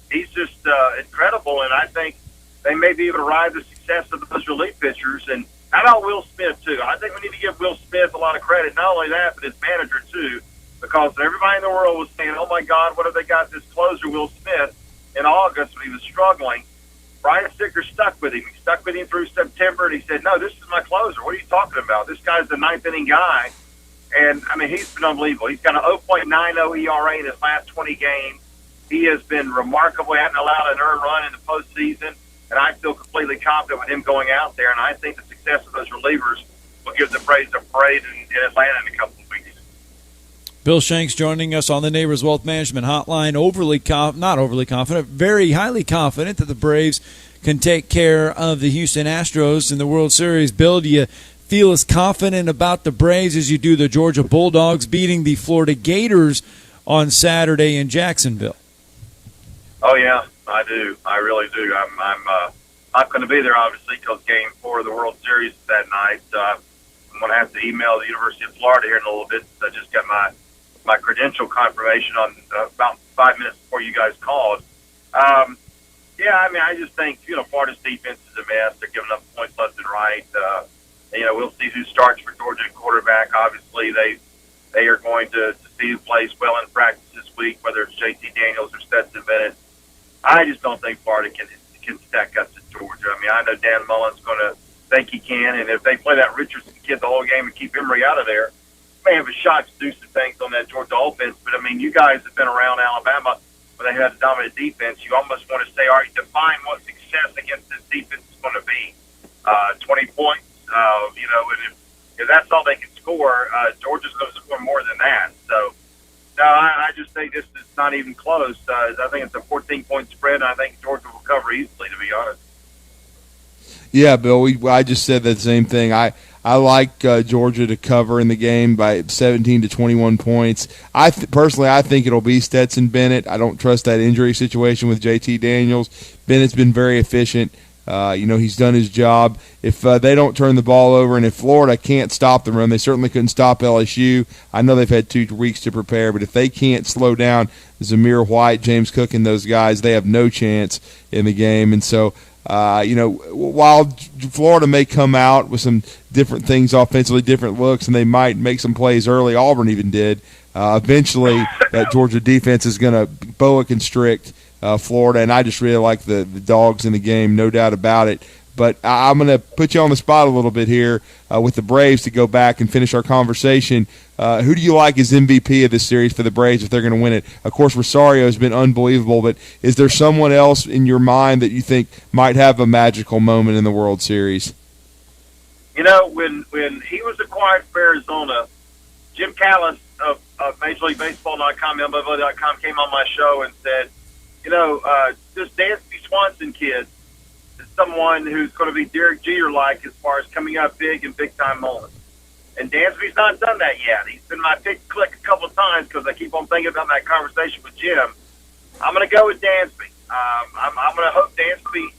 he's just incredible, and I think they may be able to ride the success of those relief pitchers. And how about Will Smith too? I think we need to give Will Smith a lot of credit. Not only that, but his manager too. Because everybody in the world was saying, oh, my God, what have they got this closer, Will Smith, in August when he was struggling. Brian Sticker stuck with him. He stuck with him through September, and he said, no, this is my closer. What are you talking about? This guy's the 9th-inning guy. And, I mean, he's been unbelievable. He's got an 0.90 ERA in his last 20 games. He has been remarkable. He hasn't allowed an earned run in the postseason, and I feel completely confident with him going out there. And I think the success of those relievers will give the Braves a parade in Atlanta in a couple of weeks.
Bill Shanks joining us on the Neighbors Wealth Management Hotline. Not overly confident, very highly confident that the Braves can take care of the Houston Astros in the World Series. Bill, do you feel as confident about the Braves as you do the Georgia Bulldogs beating the Florida Gators on Saturday in Jacksonville?
Oh yeah, I do. I really do. I'm not going to be there obviously because Game 4 of the World Series is that night. I'm going to have to email the University of Florida here in a little bit. I just got my credential confirmation on about 5 minutes before you guys called. I mean, I just think, Florida's defense is a mess. They're giving up points left and right. We'll see who starts for Georgia at quarterback. Obviously, they are going to see who plays well in practice this week, whether it's JT Daniels or Stetson Bennett. I just don't think Florida can stack up to Georgia. I mean, I know Dan Mullen's going to think he can, and if they play that Richardson kid the whole game and keep Emory out of there, may have a shot to do some things on that Georgia offense. But, I mean, you guys have been around Alabama when they had a dominant defense. You almost want to say, all right, define what success against this defense is going to be. 20 points, and if that's all they can score, Georgia's going to score more than that. So, no, I just think this is not even close. I think it's a 14-point spread, and I think Georgia will cover easily, to be honest.
Yeah, Bill, I just said that same thing. I like Georgia to cover in the game by 17 to 21 points. Personally, I think it'll be Stetson Bennett. I don't trust that injury situation with JT Daniels. Bennett's been very efficient. He's done his job. If they don't turn the ball over, and if Florida can't stop the run, they certainly couldn't stop LSU. I know they've had 2 weeks to prepare, but if they can't slow down Zamir White, James Cook, and those guys, they have no chance in the game. And so, while Florida may come out with some different things offensively, different looks, and they might make some plays early, Auburn even did, eventually that Georgia defense is going to boa constrict Florida, and I just really like the dogs in the game, no doubt about it. But I'm going to put you on the spot a little bit here with the Braves to go back and finish our conversation. Who do you like as MVP of this series for the Braves if they're going to win it? Of course, Rosario has been unbelievable, but is there someone else in your mind that you think might have a magical moment in the World Series?
When he was acquired from Arizona, Jim Callis of Major League Baseball.com, MLB.com, came on my show and said, this Dansby Swanson kid is someone who's going to be Derek Jeter-like as far as coming up big in big-time moments. And Dansby's not done that yet. He's been my pick click a couple of times because I keep on thinking about that conversation with Jim. I'm going to go with Dansby. I'm going to hope Dansby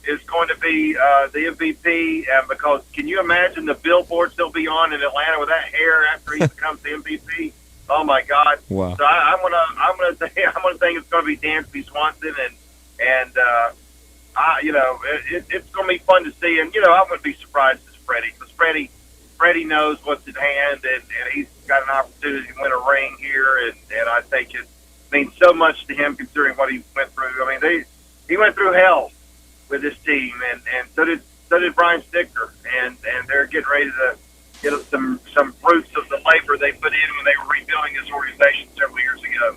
is going to be the MVP because can you imagine the billboards he'll be on in Atlanta with that hair after he becomes the MVP? Oh my God!
Wow.
So I'm gonna think it's gonna be Dansby Swanson, and it's gonna be fun to see. And I wouldn't be surprised if it's Freddie, because Freddie knows what's at hand, and he's got an opportunity to win a ring here, and I think it means so much to him considering what he went through. I mean, he went through hell with this team, and so did Brian Stickler, and they're getting ready to get some fruits of the labor they put in when they were rebuilding this organization several years ago.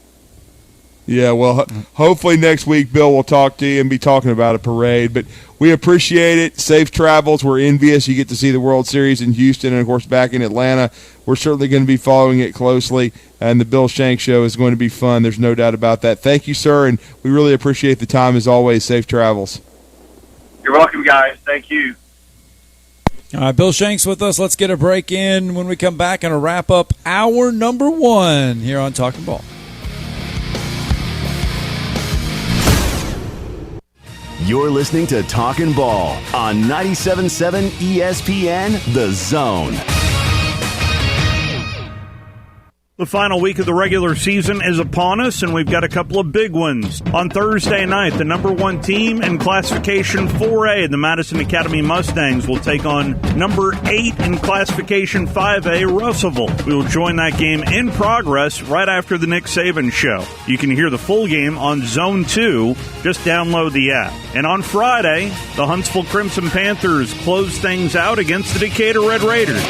Yeah, well, hopefully next week, Bill, will talk to you and be talking about a parade. But we appreciate it. Safe travels. We're envious. You get to see the World Series in Houston and, of course, back in Atlanta. We're certainly going to be following it closely, and the Bill Shanks Show is going to be fun. There's no doubt about that. Thank you, sir, and we really appreciate the time as always. Safe travels.
You're welcome, guys. Thank you.
All right, Bill Shanks with us. Let's get a break in. When we come back and wrap up hour number 1 here on Talkin Ball.
You're listening to Talkin Ball on 97.7 ESPN, The Zone.
The final week of the regular season is upon us, and we've got a couple of big ones. On Thursday night, the number 1 team in Classification 4A, the Madison Academy Mustangs, will take on number 8 in Classification 5A, Russellville. We will join that game in progress right after the Nick Saban Show. You can hear the full game on Zone 2. Just download the app. And on Friday, the Huntsville Crimson Panthers close things out against the Decatur Red Raiders.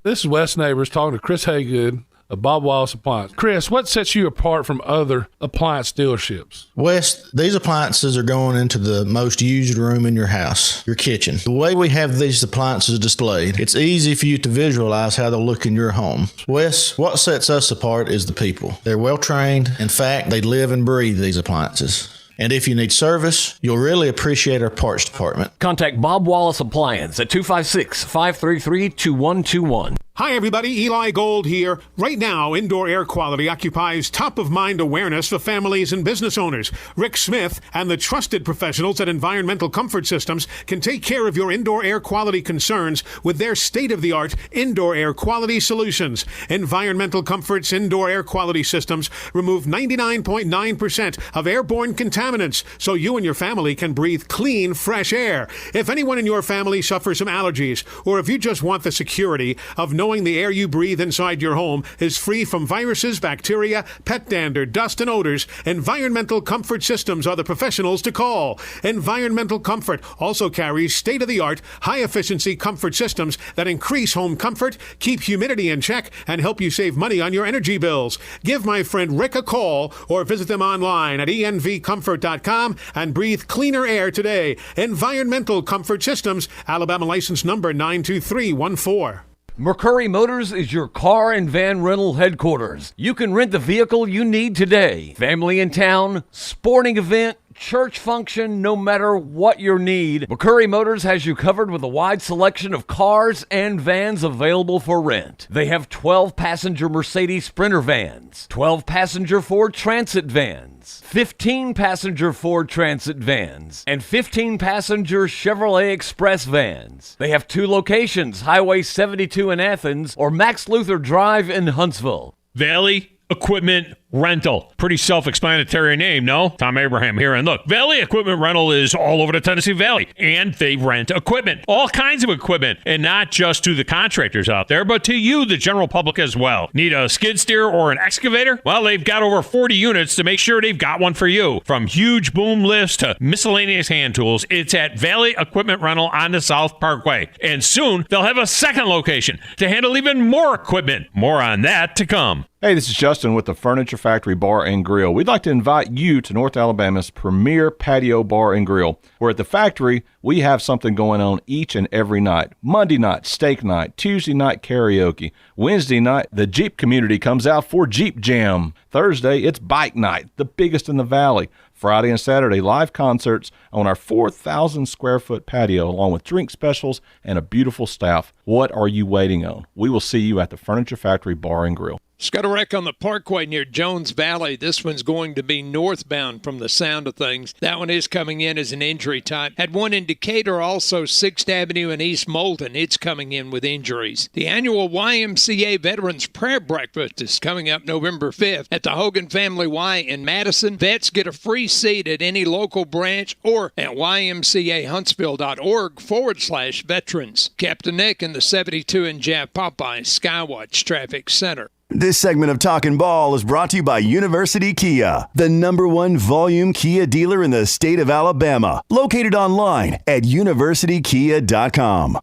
This is Wes Neighbors talking to Chris Haygood of Bob Wallace Appliance. Chris, what sets you apart from other appliance dealerships?
Wes, these appliances are going into the most used room in your house, your kitchen. The way we have these appliances displayed, it's easy for you to visualize how they'll look in your home. Wes, what sets us apart is the people. They're well trained. In fact, they live and breathe these appliances. And if you need service, you'll really appreciate our parts department.
Contact Bob Wallace Appliance at 256-533-2121.
Hi, everybody. Eli Gold here. Right now, indoor air quality occupies top-of-mind awareness for families and business owners. Rick Smith and the trusted professionals at Environmental Comfort Systems can take care of your indoor air quality concerns with their state-of-the-art indoor air quality solutions. Environmental Comfort's indoor air quality systems remove 99.9% of airborne contaminants so you and your family can breathe clean, fresh air. If anyone in your family suffers from allergies, or if you just want the security of knowing the air you breathe inside your home is free from viruses, bacteria, pet dander, dust, and odors, Environmental Comfort Systems are the professionals to call. Environmental Comfort also carries state-of-the-art, high-efficiency comfort systems that increase home comfort, keep humidity in check, and help you save money on your energy bills. Give my friend Rick a call or visit them online at envcomfort.com and breathe cleaner air today. Environmental Comfort Systems, Alabama license number 92314.
McCurry Motors is your car and van rental headquarters. You can rent the vehicle you need today. Family in town, sporting event, church function, no matter what your need, McCurry Motors has you covered with a wide selection of cars and vans available for rent. They have 12-passenger Mercedes Sprinter vans, 12-passenger Ford Transit vans, 15-passenger Ford Transit vans, and 15-passenger Chevrolet Express vans. They have 2 locations, Highway 72 in Athens or Max Luther Drive in Huntsville.
Valley Equipment Rental. Pretty self-explanatory name, no? Tom Abraham here. And look, Valley Equipment Rental is all over the Tennessee Valley, and they rent equipment, all kinds of equipment, and not just to the contractors out there, but to you, the general public as well. Need a skid steer or an excavator? Well, they've got over 40 units to make sure they've got one for you. From huge boom lifts to miscellaneous hand tools, it's at Valley Equipment Rental on the South Parkway. And soon, they'll have a second location to handle even more equipment. More on that to come.
Hey, this is Justin with the Furniture Factory Bar and Grill. We'd like to invite you to North Alabama's premier patio bar and grill, where at the factory, we have something going on each and every night. Monday night, steak night. Tuesday night, karaoke. Wednesday night, the Jeep community comes out for Jeep Jam. Thursday, it's bike night, the biggest in the valley. Friday and Saturday, live concerts on our 4,000 square foot patio, along with drink specials and a beautiful staff. What are you waiting on? We will see you at the Furniture Factory Bar and Grill.
Just got a wreck on the Parkway near Jones Valley. This one's going to be northbound from the sound of things. That one is coming in as an injury type. Had one in Decatur, also 6th Avenue and East Moulton. It's coming in with injuries. The annual YMCA Veterans Prayer Breakfast is coming up November 5th at the Hogan Family Y in Madison. Vets get a free seat at any local branch or at ymcahuntsville.org/veterans. Captain Nick in the 72 and Jeff Popeye Skywatch Traffic Center.
This segment of Talkin Ball is brought to you by University Kia, the #1 volume Kia dealer in the state of Alabama. Located online at universitykia.com.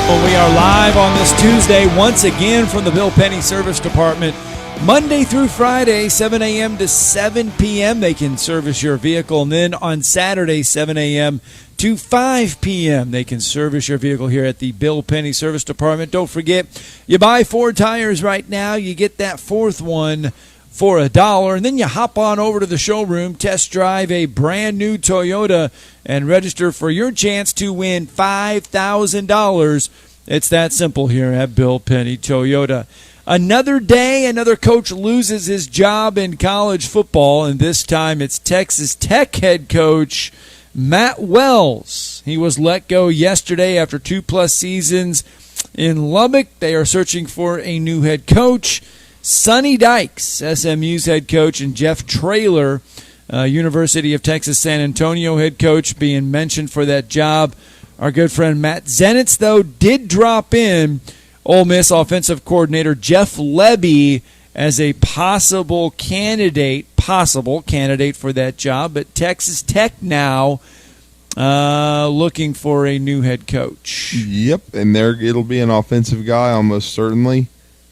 Well, we are live on this Tuesday once again from the Bill Penny Service Department. Monday through Friday, 7 a.m. to 7 p.m. They can service your vehicle. And then on Saturday, 7 a.m. to 5 p.m. they can service your vehicle here at the Bill Penny Service Department. Don't forget, you buy 4 tires right now, you get that 4th one for $1. And then you hop on over to the showroom, test drive a brand new Toyota, and register for your chance to win $5,000. It's that simple here at Bill Penny Toyota. Another day, another coach loses his job in college football, and this time it's Texas Tech head coach Matt Wells. He was let go yesterday after 2+ seasons in Lubbock. They are searching for a new head coach. Sonny Dykes, SMU's head coach, and Jeff Traylor, University of Texas San Antonio head coach, being mentioned for that job. Our good friend Matt Zenitz, though, did drop in Ole Miss offensive coordinator Jeff Lebby as a possible candidate for that job. But Texas Tech now looking for a new head coach.
Yep, and it'll be an offensive guy almost certainly.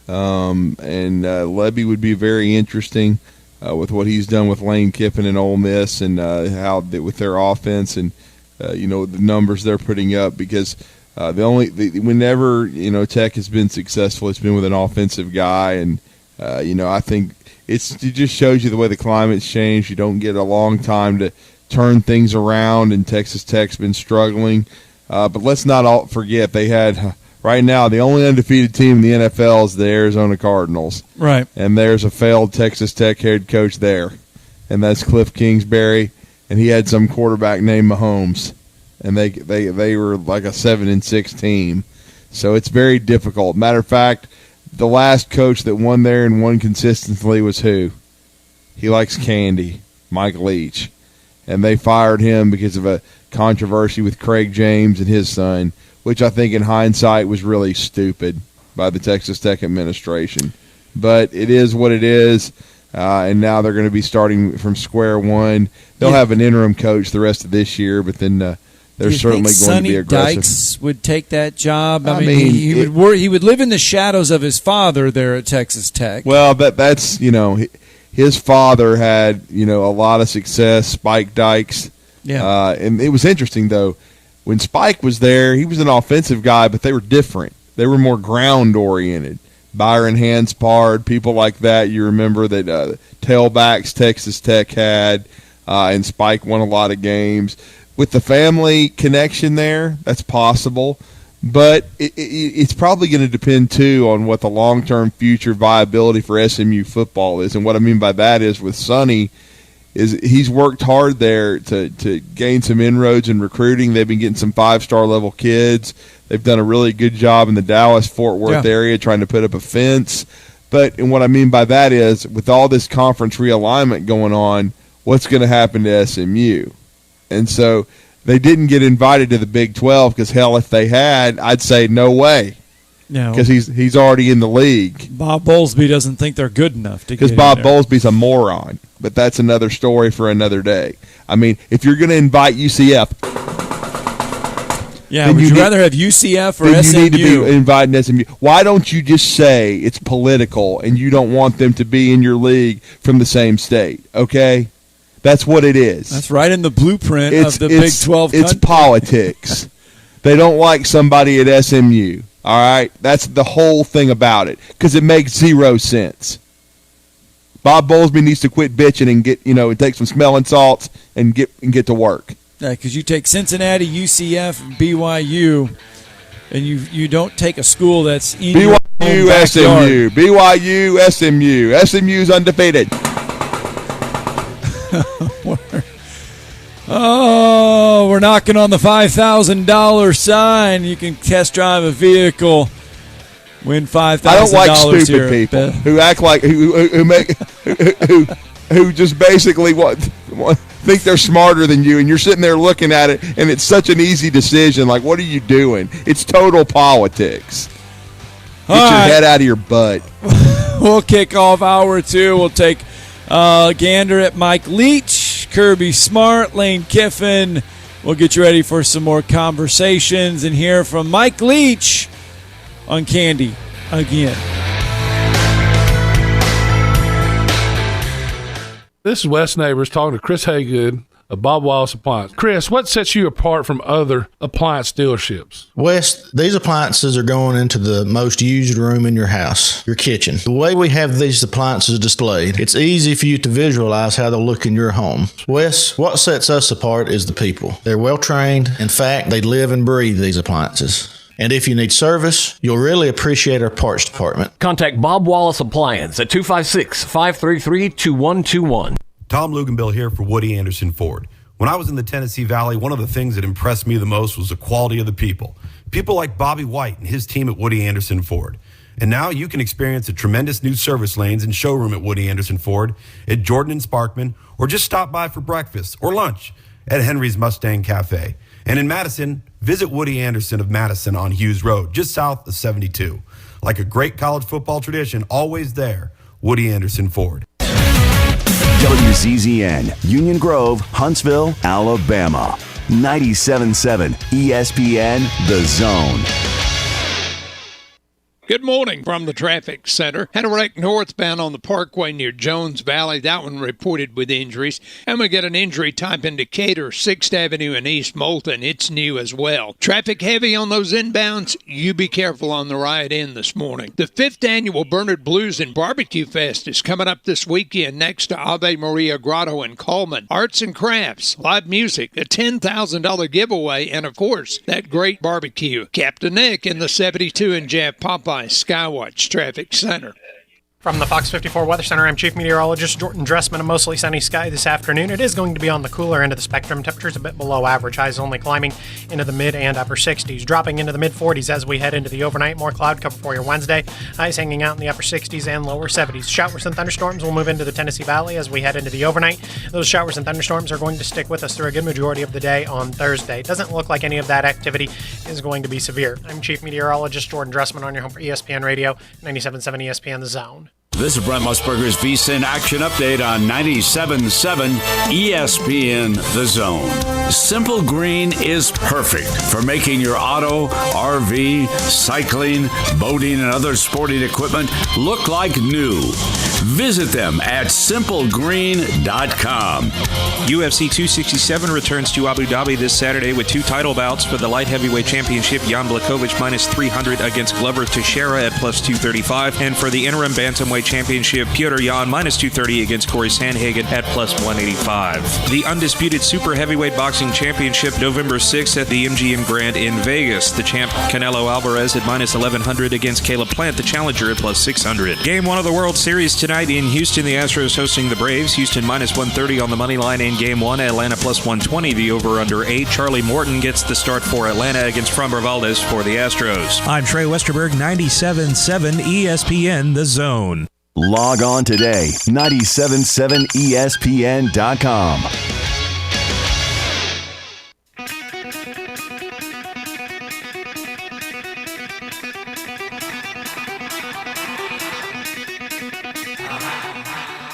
And Lebby would be very interesting with what he's done with Lane Kiffin and Ole Miss and how with their offense and the numbers they're putting up, because whenever Tech has been successful, it's been with an offensive guy, and I think it just shows you the way the climate's changed. You don't get a long time to turn things around, and Texas Tech's been struggling. But let's not forget they had right now the only undefeated team in the NFL is the Arizona Cardinals.
Right,
and there's a failed Texas Tech head coach there, and that's Cliff Kingsbury, and he had some quarterback named Mahomes. And they were like a 7-6 team. So it's very difficult. Matter of fact, the last coach that won there and won consistently was who? He likes candy, Mike Leach. And they fired him because of a controversy with Craig James and his son, which I think in hindsight was really stupid by the Texas Tech administration. But it is what it is. And now they're going to be starting from square one. They'll have an interim coach the rest of this year, but then they're certainly going to be aggressive.
Dykes would take that job. I mean, he would live in the shadows of his father there at Texas Tech.
Well, that's his father had a lot of success, Spike Dykes.
Yeah.
And it was interesting though, when Spike was there, he was an offensive guy, but they were different. They were more ground oriented. Byron Hanspard, people like that. You remember that tailbacks Texas Tech had, and Spike won a lot of games. With the family connection there, that's possible. But it's probably going to depend, too, on what the long-term future viability for SMU football is. And what I mean by that is with Sonny, is he's worked hard there to gain some inroads in recruiting. They've been getting some 5-star level kids. They've done a really good job in the Dallas-Fort Worth area trying to put up a fence. And what I mean by that is with all this conference realignment going on, what's going to happen to SMU? And so they didn't get invited to the Big 12 because, hell, if they had, I'd say no way.
No.
Because he's already in the league.
Bob Bowlesby doesn't think they're good enough to get in
Because Bob
there.
Bowlesby's a moron. But that's another story for another day. I mean, if you're going to invite UCF.
Yeah, would you rather have UCF or SMU?
You need to be inviting SMU. Why don't you just say it's political and you don't want them to be in your league from the same state, okay? That's what it is.
That's right in the blueprint of the Big 12
It's politics. They don't like somebody at SMU, all right? That's the whole thing about it because it makes zero sense. Bob Bowlesby needs to quit bitching and get, take some smelling salts and get to work.
Yeah, because you take Cincinnati, UCF, BYU, and you don't take a school that's in your own backyard.
BYU, SMU. SMU's undefeated.
Oh, we're knocking on the $5,000 sign. You can test drive a vehicle, win $5,000.
I don't like stupid
here,
people who act like who just basically think they're smarter than you, and you're sitting there looking at it, and it's such an easy decision. Like, what are you doing? It's total politics. Get your head out of your butt.
We'll kick off hour 2. We'll take a gander at Mike Leach, Kirby Smart, Lane Kiffin. We'll get you ready for some more conversations and hear from Mike Leach on Candy again.
This is Wes Neighbors talking to Chris Haygood of Bob Wallace Appliance. Chris, what sets you apart from other appliance dealerships?
Wes, these appliances are going into the most used room in your house, your kitchen. The way we have these appliances displayed, it's easy for you to visualize how they'll look in your home. Wes, what sets us apart is the people. They're well trained. In fact, they live and breathe these appliances. And if you need service, you'll really appreciate our parts department.
Contact Bob Wallace Appliance at 256-533-2121.
Tom Luganbill here for Woody Anderson Ford. When I was in the Tennessee Valley, one of the things that impressed me the most was the quality of the people. People like Bobby White and his team at Woody Anderson Ford. And now you can experience the tremendous new service lanes and showroom at Woody Anderson Ford, at Jordan and Sparkman, or just stop by for breakfast or lunch at Henry's Mustang Cafe. And in Madison, visit Woody Anderson of Madison on Hughes Road, just south of 72. Like a great college football tradition, always there, Woody Anderson Ford.
WZZN, Union Grove, Huntsville, Alabama. 97.7 ESPN, The Zone.
Good morning from the traffic center. Had a wreck northbound on the Parkway near Jones Valley. That one reported with injuries. And we got an injury type in Decatur, 6th Avenue and East Moulton. It's new as well. Traffic heavy on those inbounds. You be careful on the ride in this morning. The 5th annual Bernard Blues and Barbecue Fest is coming up this weekend next to Ave Maria Grotto in Coleman. Arts and crafts, live music, a $10,000 giveaway, and of course, that great barbecue. Captain Nick in the 72 and Jeff Popeye Skywatch Traffic Center.
From the Fox 54 Weather Center, I'm Chief Meteorologist Jordan Dressman. A mostly sunny sky this afternoon. It is going to be on the cooler end of the spectrum. Temperatures a bit below average. Highs only climbing into the mid and upper 60s. Dropping into the mid 40s as we head into the overnight. More cloud cover for your Wednesday. Highs hanging out in the upper 60s and lower 70s. Showers and thunderstorms will move into the Tennessee Valley as we head into the overnight. Those showers and thunderstorms are going to stick with us through a good majority of the day on Thursday. It doesn't look like any of that activity is going to be severe. I'm Chief Meteorologist Jordan Dressman on your home for ESPN Radio, 97.7 ESPN The Zone.
This is Brent Musburger's VSiN Action Update on 97.7 ESPN The Zone. Simple Green is perfect for making your auto, RV, cycling, boating, and other sporting equipment look like new. Visit them at simplegreen.com.
UFC 267 returns to Abu Dhabi this Saturday with 2 title bouts. For the light heavyweight championship, Jan Blachowicz -300 against Glover Teixeira at +235. And for the interim bantamweight championship, Petr Yan -230 against Corey Sandhagen at +185. The undisputed super heavyweight boxing championship, November 6th at the MGM Grand in Vegas. The champ Canelo Alvarez at -1100 against Caleb Plant, the challenger, at +600. Game 1 of the World Series tonight in Houston. The Astros hosting the Braves. Houston -130 on the money line in Game 1. Atlanta +120. The over/under 8. Charlie Morton gets the start for Atlanta against Framber Valdez for the Astros.
I'm Trey Westerberg, 97.7 ESPN The Zone.
Log on today, 977ESPN.com.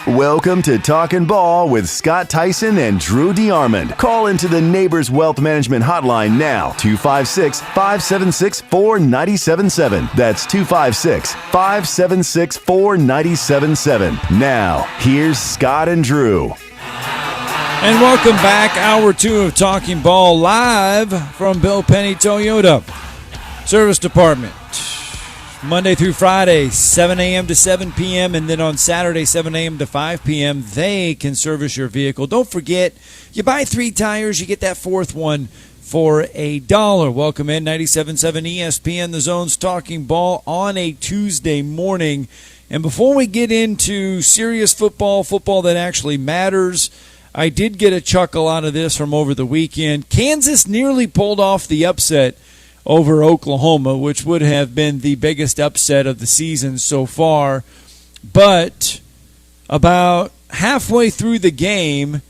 Welcome to Talkin Ball with Scott Tyson and Drew DeArmond. Call into the Neighbors Wealth Management Hotline now, 256-576-4977. That's 256-576-4977. Now, here's Scott and Drew.
And welcome back, Hour 2 of Talking Ball, live from Bill Penny Toyota Service Department. Monday through Friday, 7 a.m. to 7 p.m., and then on Saturday, 7 a.m. to 5 p.m., they can service your vehicle. Don't forget, you buy 3 tires, you get that 4th one for $1. Welcome in, 97.7 ESPN, The Zone's Talking Ball on a Tuesday morning. And before we get into serious football that actually matters, I did get a chuckle out of this from over the weekend. Kansas nearly pulled off the upset over Oklahoma, which would have been the biggest upset of the season so far. But about halfway through the game,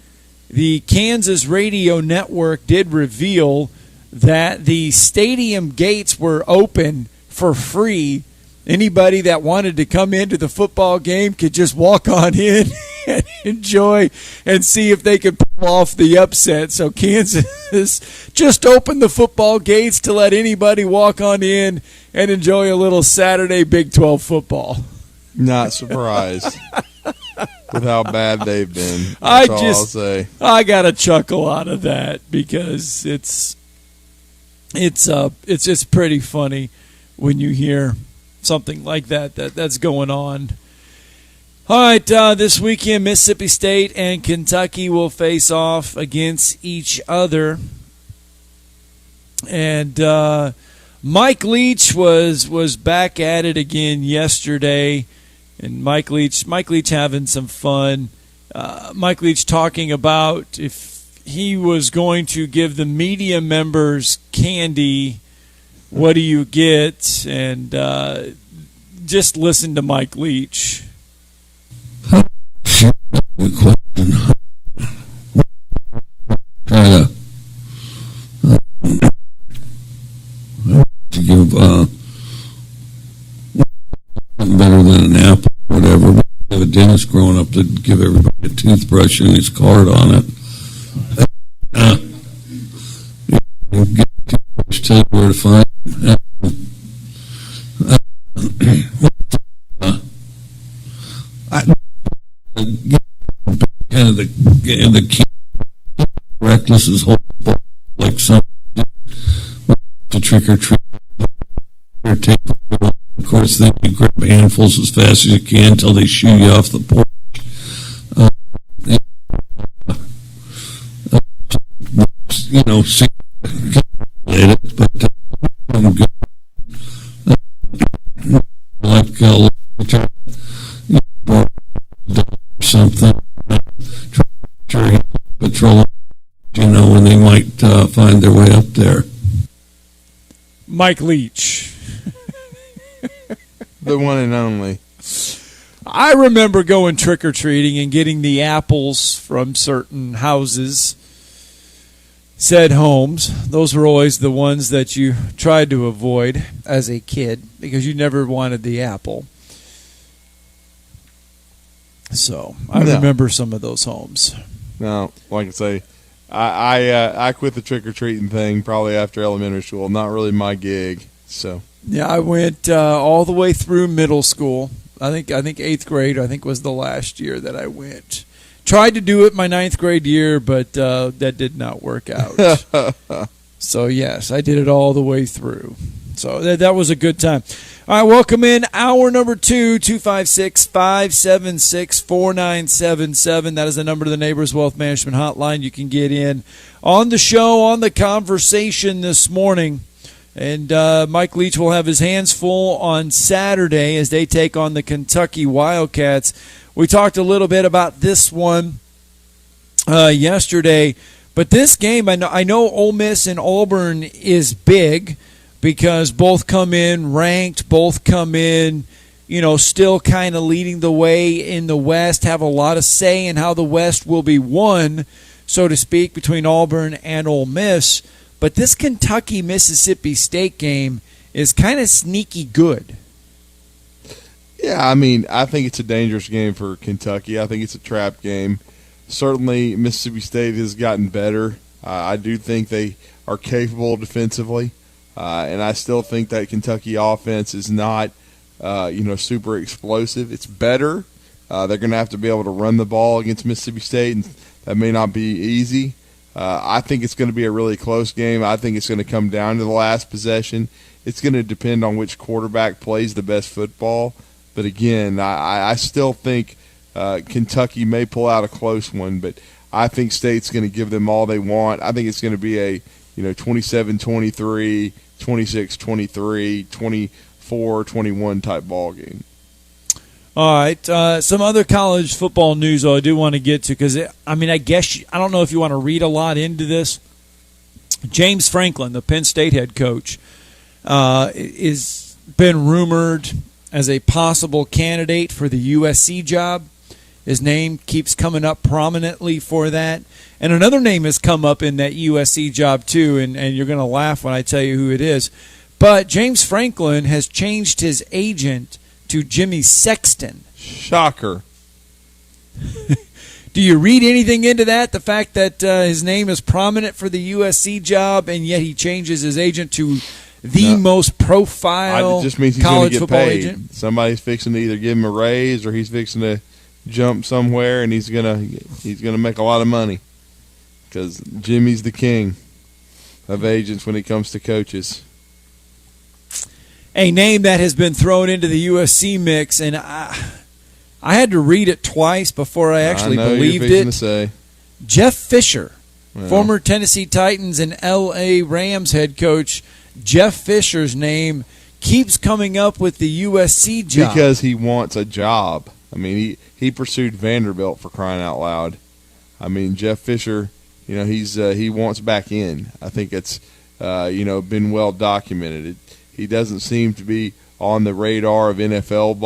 the Kansas radio network did reveal that the stadium gates were open for free. Anybody that wanted to come into the football game could just walk on in and enjoy and see if they could pull off the upset. So Kansas just opened the football gates to let anybody walk on in and enjoy a little Saturday Big 12 football.
Not surprised with how bad they've been. That's all I'll say.
I got a chuckle out of that because it's just pretty funny when you hear something like that's going on. All right, this weekend, Mississippi State and Kentucky will face off against each other. And Mike Leach was back at it again yesterday. And Mike Leach having some fun. Mike Leach talking about if he was going to give the media members candy, what do you get? And just listen to Mike Leach.
Try to give something better than an apple or whatever. We have a dentist growing up that give everybody a toothbrush and his card on it. Get a toothbrush, tell you where to find it. Kind of the key reckless is whole like some to trick or treat. Of course, then you grab handfuls as fast as you can until they shoo you off the porch. But I'm good. Like something, patrol, when they might find their way up there.
Mike Leach.
The one and only.
I remember going trick-or-treating and getting the apples from certain houses, said homes. Those were always the ones that you tried to avoid as a kid because you never wanted the apple. So I remember some of those homes.
No, like I say, I quit the trick-or-treating thing probably after elementary school. Not really my gig. So
yeah, I went all the way through middle school. I think 8th grade, was the last year that I went. Tried to do it my 9th grade year, but that did not work out. So, yes, I did it all the way through. So that was a good time. All right, welcome in hour number 2, 256-576-4977. That is the number to the Neighbors Wealth Management Hotline. You can get in on the show, on the conversation this morning. And Mike Leach will have his hands full on Saturday as they take on the Kentucky Wildcats. We talked a little bit about this one yesterday, but this game, I know Ole Miss and Auburn is big because both come in ranked, both come in, still kind of leading the way in the West, have a lot of say in how the West will be won, so to speak, between Auburn and Ole Miss. But this Kentucky-Mississippi State game is kind of sneaky good.
Yeah, I mean, I think it's a dangerous game for Kentucky. I think it's a trap game. Certainly, Mississippi State has gotten better. I do think they are capable defensively, and I still think that Kentucky offense is not, super explosive. It's better. They're going to have to be able to run the ball against Mississippi State, and that may not be easy. I think it's going to be a really close game. I think it's going to come down to the last possession. It's going to depend on which quarterback plays the best football. But again, I still think Kentucky may pull out a close one, but I think State's going to give them all they want. I think it's going to be a 27-23, 26-23, 24-21 type ball game.
All right, some other college football news I do want to get to because, I don't know if you want to read a lot into this. James Franklin, the Penn State head coach, is been rumored as a possible candidate for the USC job. His name keeps coming up prominently for that. And another name has come up in that USC job too, and you're going to laugh when I tell you who it is. But James Franklin has changed his agent to Jimmy Sexton.
Shocker.
Do you read anything into that? The fact that his name is prominent for the USC job, and yet he changes his agent to the most profile
it just means he's
college
get
football
paid.
agent?
Somebody's fixing to either give him a raise or he's fixing to jump somewhere, and he's gonna make a lot of money because Jimmy's the king of agents when it comes to coaches.
A name that has been thrown into the USC mix, and I had to read it twice before I actually believed it.
To say.
Jeff Fisher, former Tennessee Titans and L.A. Rams head coach. Jeff Fisher's name keeps coming up with the USC job
because he wants a job. I mean, he pursued Vanderbilt, for crying out loud. I mean, Jeff Fisher, he wants back in. I think it's been well documented. He doesn't seem to be on the radar of NFL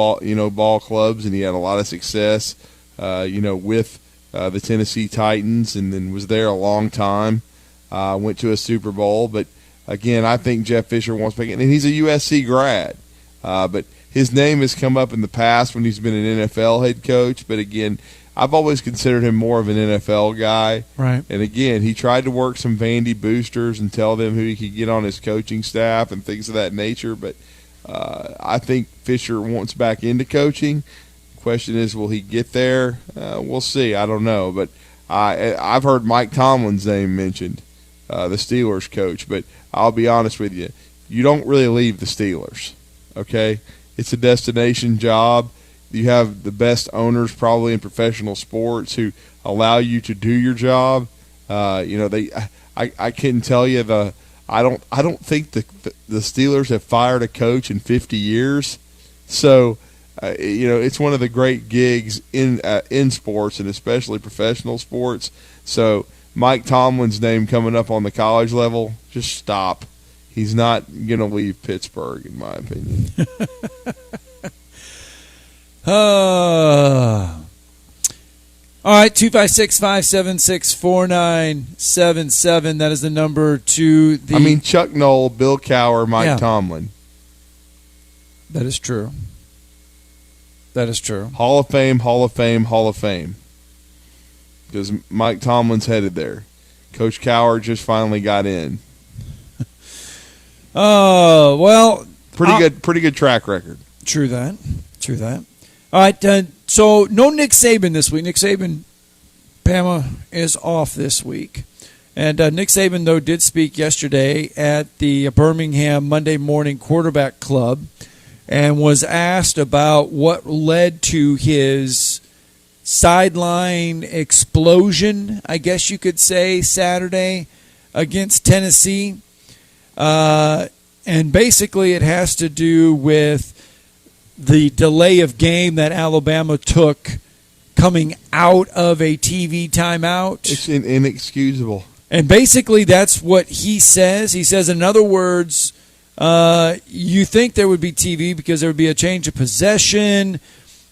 ball clubs, and he had a lot of success, with the Tennessee Titans, and then was there a long time. Went to a Super Bowl, but again, I think Jeff Fisher wants back in, and he's a USC grad. But his name has come up in the past when he's been an NFL head coach. But again, I've always considered him more of an NFL guy.
Right.
And again, he tried to work some Vandy boosters and tell them who he could get on his coaching staff and things of that nature. But I think Fisher wants back into coaching. The question is, will he get there? We'll see. I don't know. But I've heard Mike Tomlin's name mentioned, the Steelers coach. But I'll be honest with you, you don't really leave the Steelers, okay? It's a destination job. You have the best owners probably in professional sports who allow you to do your job. I couldn't tell you I don't think the Steelers have fired a coach in 50 years. So, it's one of the great gigs in sports, and especially professional sports. So Mike Tomlin's name coming up on the college level, just stop. He's not going to leave Pittsburgh, in my opinion.
All right, 256-576-4977. That is the number to the...
Chuck Noll, Bill Cowher, Mike Tomlin.
That is true. That is true.
Hall of Fame, Hall of Fame, Hall of Fame. Because Mike Tomlin's headed there. Coach Cowher just finally got in.
Well,
pretty good track record.
True that. All right, so no Nick Saban this week. Nick Saban, Bama is off this week. And Nick Saban, though, did speak yesterday at the Birmingham Monday Morning Quarterback Club and was asked about what led to his sideline explosion, I guess you could say, Saturday against Tennessee. And basically it has to do with the delay of game that Alabama took coming out of a TV timeout.
It's inexcusable.
And basically that's what he says. He says, in other words, you think there would be TV because there would be a change of possession,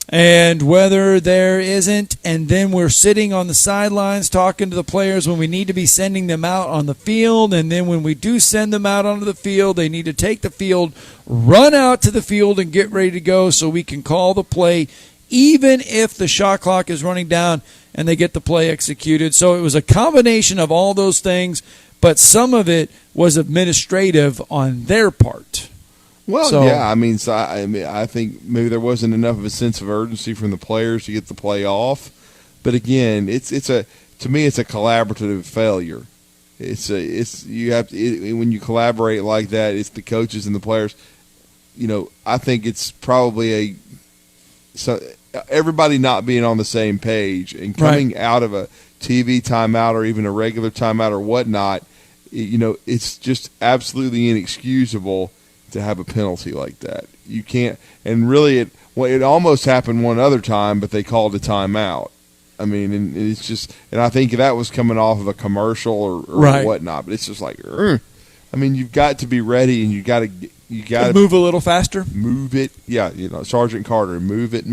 and whether there isn't, and then we're sitting on the sidelines talking to the players when we need to be sending them out on the field, and then when we do send them out onto the field, they need to take the field, run out to the field, and get ready to go so we can call the play, even if the shot clock is running down and they get the play executed. So it was a combination of all those things, but some of it was administrative on their part.
Well, yeah, I think maybe there wasn't enough of a sense of urgency from the players to get the play off. But again, to me it's a collaborative failure. When you collaborate like that, it's the coaches and the players. I think it's probably everybody not being on the same page and coming out of a TV timeout or even a regular timeout or whatnot. It's just absolutely inexcusable to have a penalty like that. You can't, and really it almost happened one other time, but they called a timeout. I mean, and it's just, and I think that was coming off of a commercial or whatnot, but it's just like, I mean, you've got to be ready, and you got to
move a little faster.
Move it. Yeah. Sergeant Carter, move it.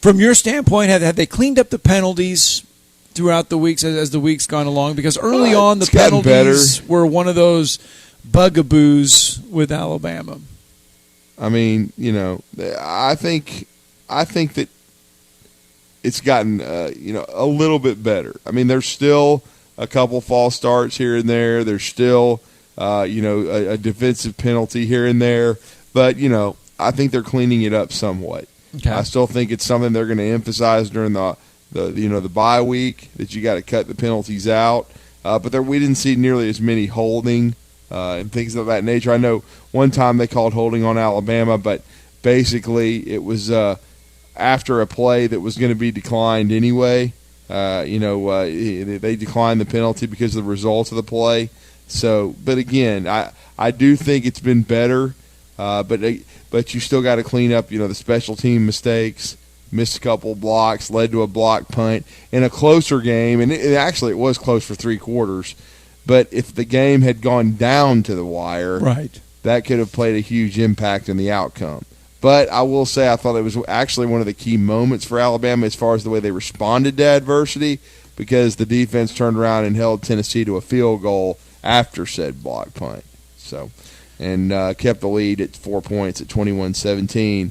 From your standpoint, have they cleaned up the penalties throughout the weeks as the week's gone along? Because early on, the penalties were one of those bugaboos with Alabama.
I mean, I think that it's gotten a little bit better. I mean, there's still a couple false starts here and there. There's still a defensive penalty here and there, but I think they're cleaning it up somewhat.
Okay.
I still think it's something they're going to emphasize during the bye week, that you got to cut the penalties out. But we didn't see nearly as many holding and things of that nature. I know one time they called holding on Alabama, but basically it was after a play that was going to be declined anyway. They declined the penalty because of the results of the play. So, but again, I do think it's been better, but you still got to clean up, the special team mistakes. Missed a couple blocks, led to a block punt in a closer game, and it was close for 3 quarters. But if the game had gone down to the wire, that could have played a huge impact in the outcome. But I will say I thought it was actually one of the key moments for Alabama as far as the way they responded to adversity, because the defense turned around and held Tennessee to a field goal after said block punt. So, and kept the lead at 4 points at 21-17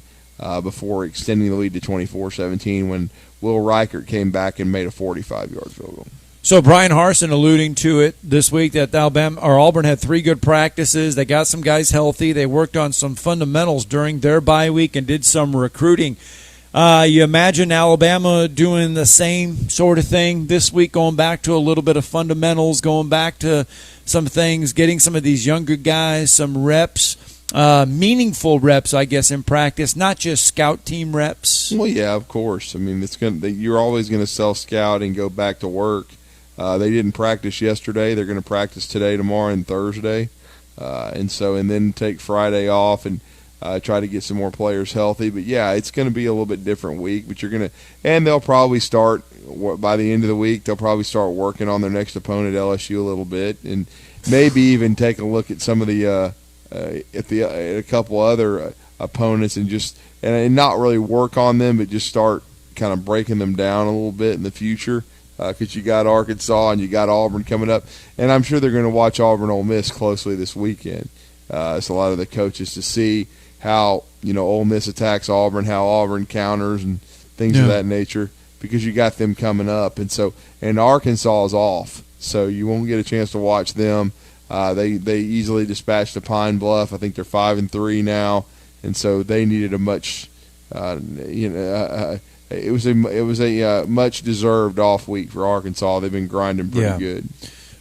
before extending the lead to 24-17 when Will Reichert came back and made a 45-yard field goal.
So Brian Harsin alluding to it this week that Auburn had 3 good practices. They got some guys healthy. They worked on some fundamentals during their bye week and did some recruiting. You imagine Alabama doing the same sort of thing this week, going back to a little bit of fundamentals, going back to some things, getting some of these younger guys some reps, meaningful reps, I guess, in practice, not just scout team reps.
Well, yeah, of course. I mean, you're always going to self-scout and go back to work. They didn't practice yesterday. They're going to practice today, tomorrow, and Thursday, and then take Friday off and try to get some more players healthy. But yeah, it's going to be a little bit different week. But and they'll probably start by the end of the week. They'll probably start working on their next opponent, LSU, a little bit, and maybe even take a look at some of the at a couple other opponents and not really work on them, but just start kind of breaking them down a little bit in the future. Because you got Arkansas and you got Auburn coming up, and I'm sure they're going to watch Auburn Ole Miss closely this weekend. It's a lot of the coaches to see how Ole Miss attacks Auburn, how Auburn counters and things of that nature, because you got them coming up. And Arkansas is off, so you won't get a chance to watch them. They easily dispatched the Pine Bluff. I think they're 5-3 now, and so they needed a much it was a much deserved off week for Arkansas. They've been grinding pretty good.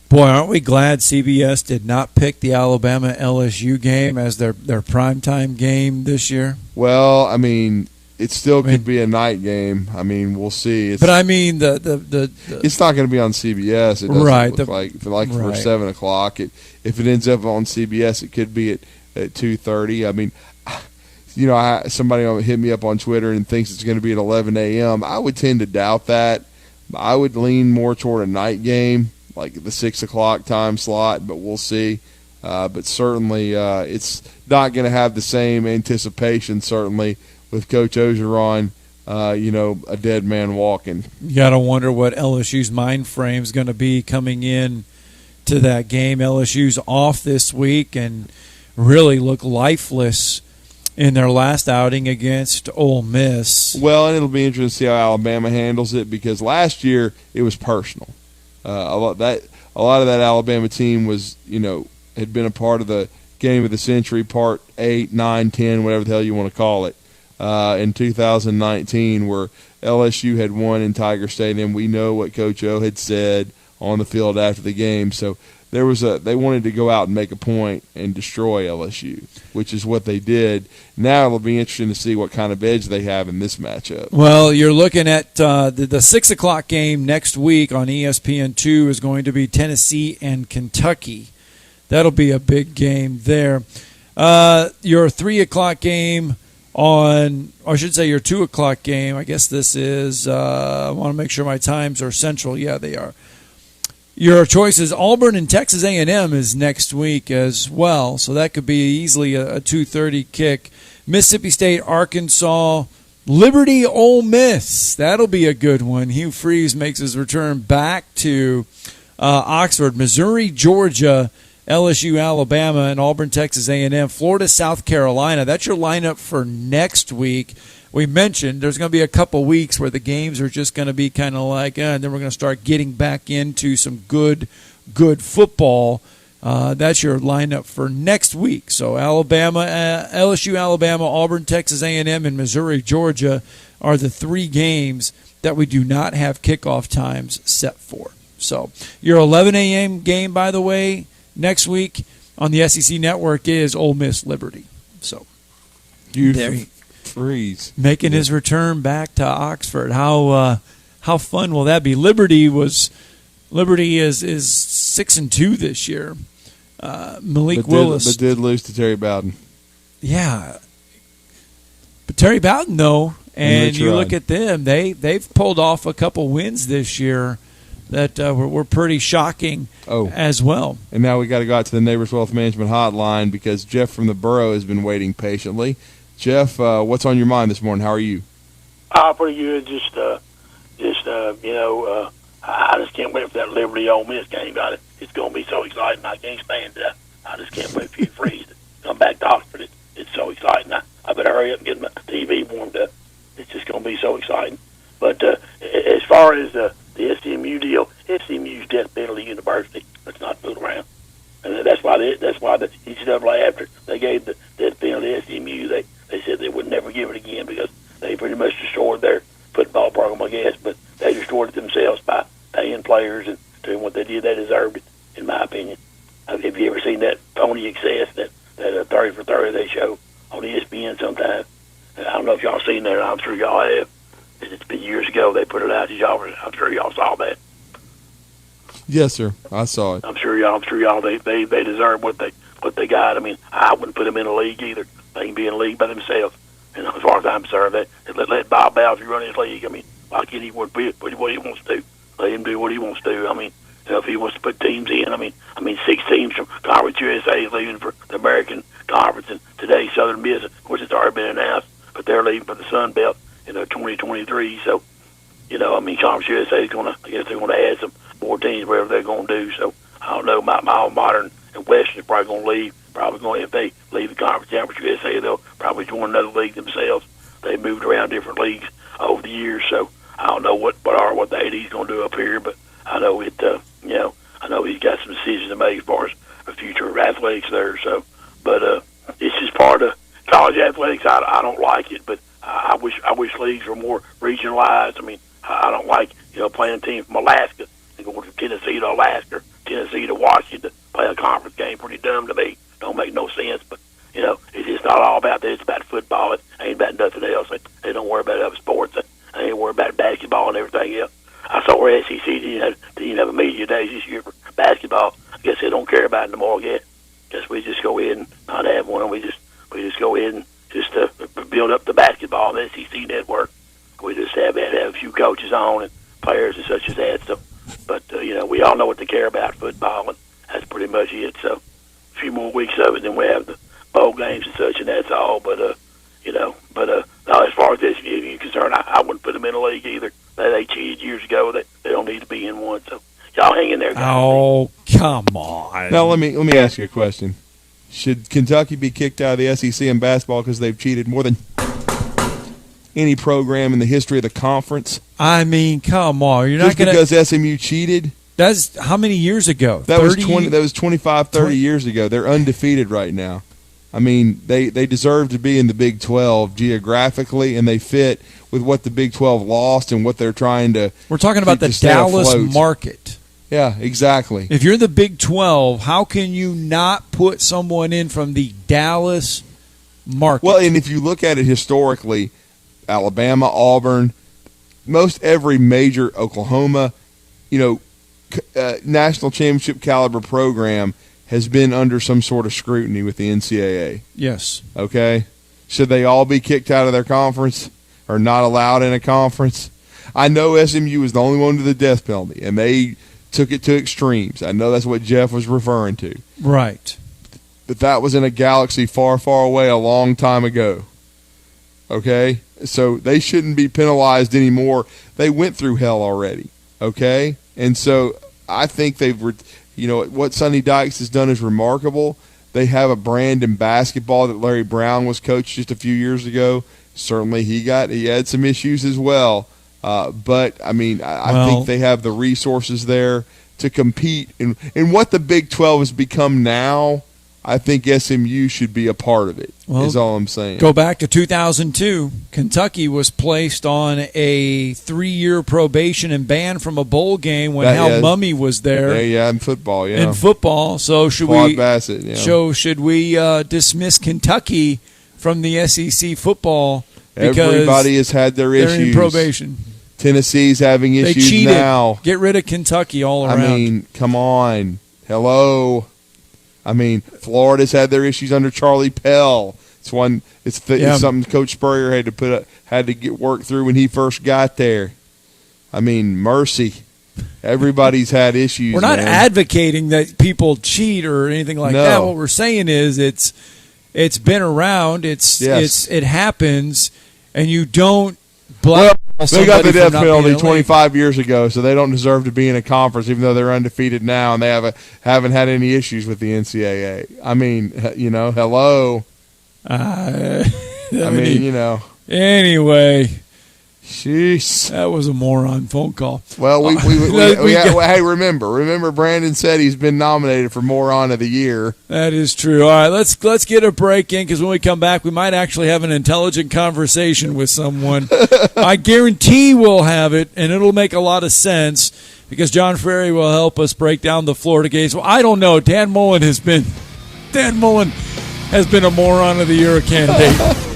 Boy, aren't we glad CBS did not pick the Alabama LSU game as their primetime game this year?
Well, I mean, it still could be a night game. I mean, we'll see.
But I mean, the
it's not going to be on CBS. It doesn't
right,
look like for 7 o'clock. If it ends up on CBS, it could be at 2:30. I mean, somebody hit me up on Twitter and thinks it's going to be at 11 a.m. I would tend to doubt that. I would lean more toward a night game, like the 6 o'clock time slot, but we'll see. But certainly it's not going to have the same anticipation, certainly, with Coach Ogeron, a dead man walking.
You got to wonder what LSU's mind frame is going to be coming in to that game. LSU's off this week and really look lifeless in their last outing against Ole Miss.
Well, and it'll be interesting to see how Alabama handles it, because last year it was personal. A lot of that Alabama team was, had been a part of the game of the century, part 8, 9, 10, whatever the hell you want to call it, in 2019, where LSU had won in Tiger Stadium. We know what Coach O had said on the field after the game. So they wanted to go out and make a point and destroy LSU, which is what they did. Now it'll be interesting to see what kind of edge they have in this matchup.
Well, you're looking at the 6 o'clock game next week on ESPN2 is going to be Tennessee and Kentucky. That'll be a big game there. Your 3 o'clock game your 2 o'clock game, I guess this is, I want to make sure my times are central. Yeah, they are. Your choices, Auburn and Texas A&M is next week as well, so that could be easily a 2:30 kick. Mississippi State, Arkansas, Liberty, Ole Miss. That'll be a good one. Hugh Freeze makes his return back to Oxford. Missouri, Georgia, LSU, Alabama, and Auburn, Texas A&M. Florida, South Carolina. That's your lineup for next week. We mentioned there's going to be a couple weeks where the games are just going to be kind of like, and then we're going to start getting back into some good football. That's your lineup for next week. So LSU, Alabama, Auburn, Texas A&M, and Missouri, Georgia are the 3 games that we do not have kickoff times set for. So your 11 a.m. game, by the way, next week on the SEC Network is Ole Miss Liberty. So
Freeze
making his return back to Oxford. How fun will that be? Liberty is 6-2 this year. Malik Willis
but did lose to Terry Bowden.
Yeah, but Terry Bowden though, and you look at them, they've pulled off a couple wins this year that were pretty shocking as well.
And now we got to go out to the Neighbors Wealth Management Hotline because Jeff from the Borough has been waiting patiently. Jeff, what's on your mind this morning? How are you?
Pretty good. I just can't wait for that Liberty Ole Miss game. It's going to be so exciting. I can't stand it. I just can't wait for you to freeze to come back to Oxford. It's so exciting. I better hurry up and get my TV warmed up. It's just going to be so exciting. But as far as the SMU deal, SMU's death penalty university. Let's not fool around. And that's why the NCAA, after they gave the death penalty to SMU, they said they would never give it again because they pretty much destroyed their football program, I guess. But they destroyed it themselves by paying players and doing what they did. They deserved it, in my opinion. Have you ever seen that Pony Excess, that 30 for 30 they show on ESPN sometimes? I don't know if y'all seen that. I'm sure y'all have. It's been years ago. They put it out. I'm sure y'all saw that.
Yes, sir. I saw it.
I'm sure y'all. They deserve what they got. I mean, I wouldn't put them in a league either. They can be in a league by themselves. And as far as I'm concerned, let Bob Bowser run his league. I mean, why can't he what he wants to do? Let him do what he wants to do. I mean, if he wants to put teams in, I mean, 6 teams from Conference USA is leaving for the American Conference, and today Southern Miss, of course, it's already been announced, but they're leaving for the Sun Belt in 2023. So, Conference USA is going to add some more teams, wherever they're going to do. So, I don't know. My alma mater and Western is probably going to leave probably going, if they leave the conference championship USA, they'll probably join another league themselves. They've moved around different leagues over the years, so I don't know what the AD's going to do up here, but I know I know he's got some decisions to make as far as the future of athletics there. So, but it's just part of college athletics. I don't like it, but I wish leagues were more regionalized. I mean, I don't like playing a team from Alaska and going from Tennessee to Alaska, or Tennessee to Washington to play a conference game. Pretty dumb to me. Don't make no sense. But it's just not all about that. It's about football. It ain't about nothing else. They don't worry about other sports. They ain't worry about basketball and everything else. I saw where SEC didn't have a media days this year for basketball. I guess they don't care about it no more. I guess we just go ahead and not have one. We just go ahead and just build up the basketball and SEC network. We just have a few coaches on and players and such as that. So, but we all know what they care about, football, and that's pretty much it. So, a few more weeks of it, then we have the bowl games and such, and that's all. But no, as far as this is concerned, I wouldn't put them in a league either. They cheated years ago. They don't need to be in one. So, y'all hang in there, guys.
Oh, come on.
Now let me ask you a question. Should Kentucky be kicked out of the SEC in basketball because they've cheated more than any program in the history of the conference?
I mean, come on. You're
just
not going to
because SMU cheated?
That's how many years ago?
That was 25, 30 years ago. They're undefeated right now. I mean, they deserve to be in the Big 12 geographically, and they fit with what the Big 12 lost and what they're trying to.
We're talking about the Dallas market.
Yeah, exactly.
If you're the Big 12, how can you not put someone in from the Dallas market?
Well, and if you look at it historically, Alabama, Auburn, most every major Oklahoma, national championship caliber program has been under some sort of scrutiny with the NCAA.
Yes.
Okay? Should they all be kicked out of their conference or not allowed in a conference? I know SMU was the only one to the death penalty, and they took it to extremes. I know that's what Jeff was referring to.
Right.
But that was in a galaxy far, far away a long time ago. Okay? So they shouldn't be penalized anymore. They went through hell already. Okay? And so I think what Sonny Dykes has done is remarkable. They have a brand in basketball that Larry Brown was coached just a few years ago. Certainly he had some issues as well. But, I mean, I think they have the resources there to compete. And what the Big 12 has become now, I think SMU should be a part of it, is all I'm saying.
Go back to 2002. Kentucky was placed on a 3-year probation and banned from a bowl game when Hal Mummy was there.
Yeah, in football, yeah.
In football. So should
Claude Bassett, yeah.
should we dismiss Kentucky from the SEC football because
everybody has had their issues.
They're in probation.
Tennessee's having issues
they cheated.
now.
Get rid of Kentucky all around.
I mean, come on. Hello. I mean, Florida's had their issues under Charlie Pell. It's something Coach Spurrier had to get worked through when he first got there. I mean, mercy. Everybody's had issues.
We're not advocating that people cheat or anything like that. What we're saying is it's been around. It happens, and you don't blame.
They got the death penalty 25 years ago, so they don't deserve to be in a conference, even though they're undefeated now and they haven't had any issues with the NCAA. I mean, hello.
Anyway.
Jeez.
That was a moron phone call.
Well, hey, remember, Brandon said he's been nominated for Moron of the Year.
That is true. All right, let's get a break in because when we come back, we might actually have an intelligent conversation with someone. I guarantee we'll have it, and it'll make a lot of sense because John Ferry will help us break down the Florida games. Well, I don't know. Dan Mullen has been a Moron of the Year candidate.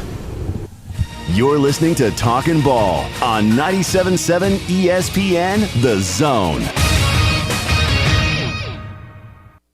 You're listening to Talkin Ball on 97.7 ESPN, The Zone.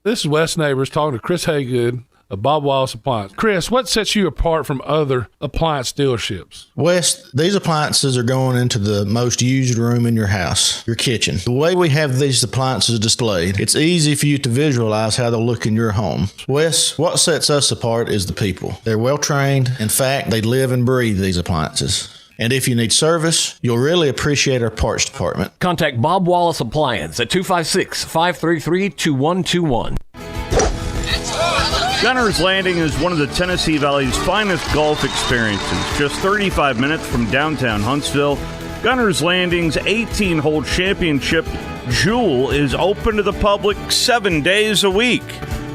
This is Wes Neighbors talking to Chris Haygood of Bob Wallace Appliance. Chris, what sets you apart from other appliance dealerships?
Wes, these appliances are going into the most used room in your house, your kitchen. The way we have these appliances displayed, it's easy for you to visualize how they'll look in your home. Wes, what sets us apart is the people. They're well trained. In fact, they live and breathe these appliances. And if you need service, you'll really appreciate our parts department.
Contact Bob Wallace Appliance at 256-533-2121.
Gunner's Landing is one of the Tennessee Valley's finest golf experiences. Just 35 minutes from downtown Huntsville, Gunner's Landing's 18-hole championship Jewel is open to the public 7 days a week.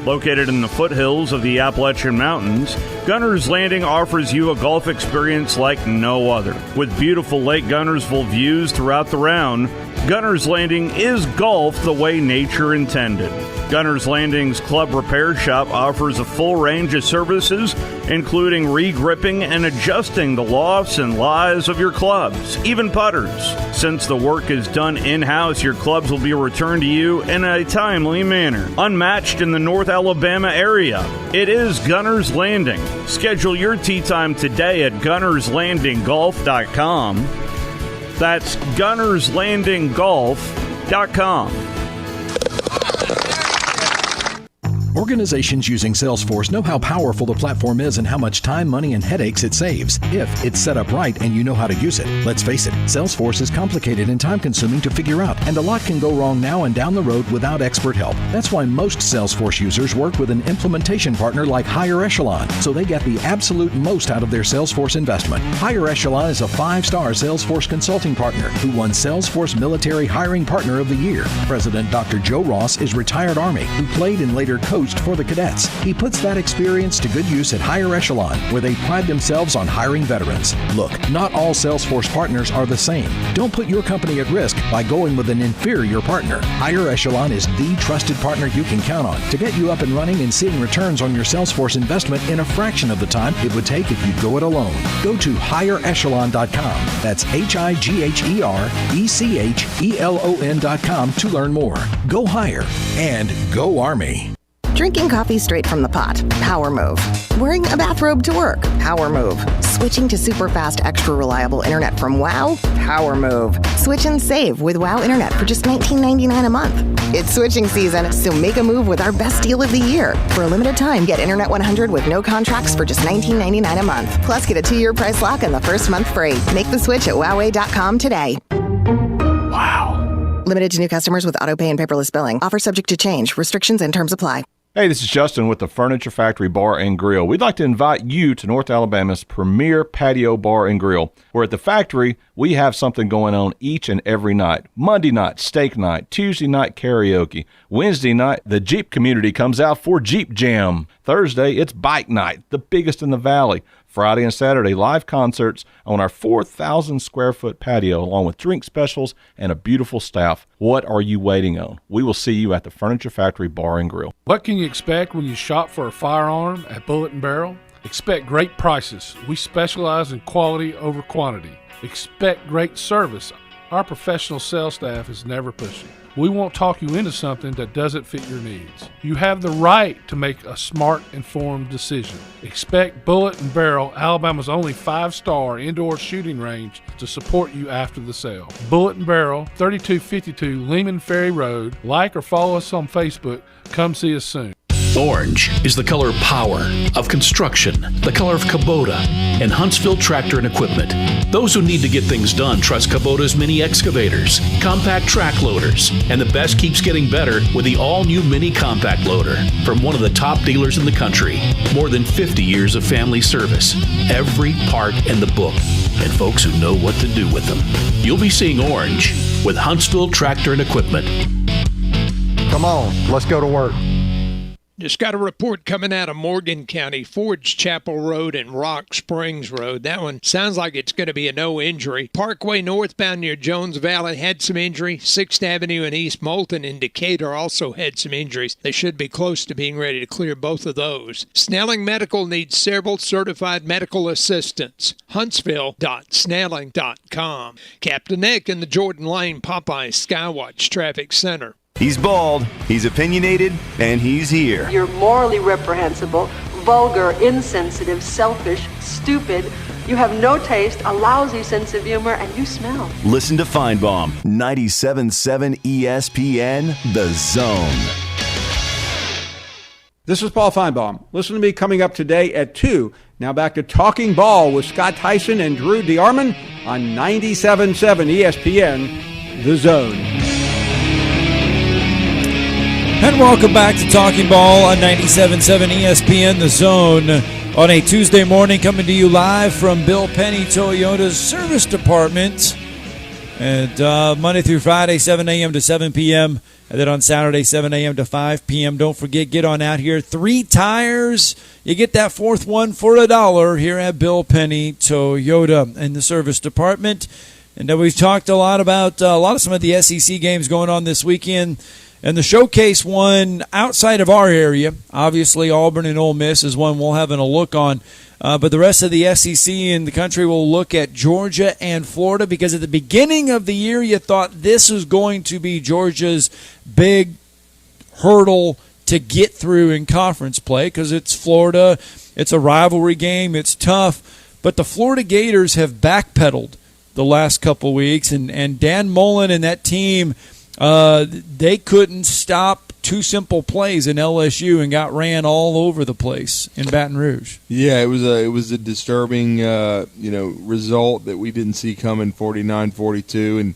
Located in the foothills of the Appalachian Mountains, Gunner's Landing offers you a golf experience like no other. With beautiful Lake Gunnersville views throughout the round, Gunner's Landing is golf the way nature intended. Gunner's Landing's Club Repair Shop offers a full range of services, including re-gripping and adjusting the lofts and lies of your clubs, even putters. Since the work is done in-house, your clubs will be returned to you in a timely manner. Unmatched in the North Alabama area, it is Gunner's Landing. Schedule your tee time today at gunnerslandinggolf.com. That's gunnerslandinggolf.com.
Organizations using Salesforce know how powerful the platform is and how much time, money, and headaches it saves if it's set up right and you know how to use it. Let's face it, Salesforce is complicated and time-consuming to figure out, and a lot can go wrong now and down the road without expert help. That's why most Salesforce users work with an implementation partner like Higher Echelon, so they get the absolute most out of their Salesforce investment. Higher Echelon is a 5-star Salesforce consulting partner who won Salesforce Military Hiring Partner of the Year. President Dr. Joe Ross is retired Army who played and later coached for the cadets. He puts that experience to good use at Higher Echelon, where they pride themselves on hiring veterans. Look, not all Salesforce partners are the same. Don't put your company at risk by going with an inferior partner. Higher Echelon is the trusted partner you can count on to get you up and running and seeing returns on your Salesforce investment in a fraction of the time it would take if you go it alone. Go to higherechelon.com. That's HIGHERECHELON.com to learn more. Go higher and go Army.
Drinking coffee straight from the pot. Power move. Wearing a bathrobe to work. Power move. Switching to super fast, extra reliable internet from WOW. Power move. Switch and save with WOW Internet for just $19.99 a month. It's switching season, so make a move with our best deal of the year. For a limited time, get Internet 100 with no contracts for just $19.99 a month. Plus, get a 2-year price lock and the first month free. Make the switch at wowway.com today. Wow. Limited to new customers with auto pay and paperless billing. Offer subject to change. Restrictions and terms apply.
Hey, this is Justin with the Furniture Factory Bar and Grill. We'd like to invite you to North Alabama's premier patio bar and grill, where at the factory, we have something going on each and every night. Monday night, steak night. Tuesday night, karaoke. Wednesday night, the Jeep community comes out for Jeep Jam. Thursday, it's bike night, the biggest in the valley. Friday and Saturday, live concerts on our 4,000 square foot patio, along with drink specials and a beautiful staff. What are you waiting on? We will see you at the Furniture Factory Bar and Grill.
What can you expect when you shop for a firearm at Bullet and Barrel? Expect great prices. We specialize in quality over quantity. Expect great service. Our professional sales staff is never pushy. We won't talk you into something that doesn't fit your needs. You have the right to make a smart, informed decision. Expect Bullet and Barrel, Alabama's only 5-star indoor shooting range, to support you after the sale. Bullet and Barrel, 3252 Lehman Ferry Road. Like or follow us on Facebook. Come see us soon.
Orange is the color of power, of construction, the color of Kubota, and Huntsville Tractor and Equipment. Those who need to get things done trust Kubota's mini excavators, compact track loaders, and the best keeps getting better with the all-new mini compact loader from one of the top dealers in the country. More than 50 years of family service, every part in the book, and folks who know what to do with them. You'll be seeing orange with Huntsville Tractor and Equipment.
Come on, let's go to work.
Just got a report coming out of Morgan County, Forge Chapel Road and Rock Springs Road. That one sounds like it's going to be a no injury. Parkway northbound near Jones Valley had some injury. 6th Avenue and East Moulton in Decatur also had some injuries. They should be close to being ready to clear both of those. Snelling Medical needs several certified medical assistants. Huntsville.snelling.com. Captain Nick in the Jordan Lane Popeye Skywatch Traffic Center.
He's bald, he's opinionated, and he's here.
You're morally reprehensible, vulgar, insensitive, selfish, stupid. You have no taste, a lousy sense of humor, and you smell.
Listen to Feinbaum, 97.7 ESPN, The Zone.
This is Paul Feinbaum. Listen to me coming up today at 2. Now back to Talking Ball with Scott Tyson and Drew DeArmond on 97.7 ESPN, The Zone.
And welcome back to Talking Ball on 97.7 ESPN The Zone on a Tuesday morning, coming to you live from Bill Penny Toyota's service department. And Monday through Friday, 7 a.m. to 7 p.m., and then on Saturday, 7 a.m. to 5 p.m. Don't forget, get on out here. 3 tires. You get that fourth one for $1 here at Bill Penny Toyota in the service department. And we've talked a lot about some of the SEC games going on this weekend. And the showcase one outside of our area, obviously Auburn and Ole Miss is one we'll have a look on. But the rest of the SEC in the country will look at Georgia and Florida, because at the beginning of the year you thought this was going to be Georgia's big hurdle to get through in conference play, because it's Florida, it's a rivalry game, it's tough. But the Florida Gators have backpedaled the last couple weeks, and Dan Mullen and that team, they couldn't stop two simple plays in LSU and got ran all over the place in Baton Rouge.
Yeah, it was a disturbing result that we didn't see coming, 49-42, and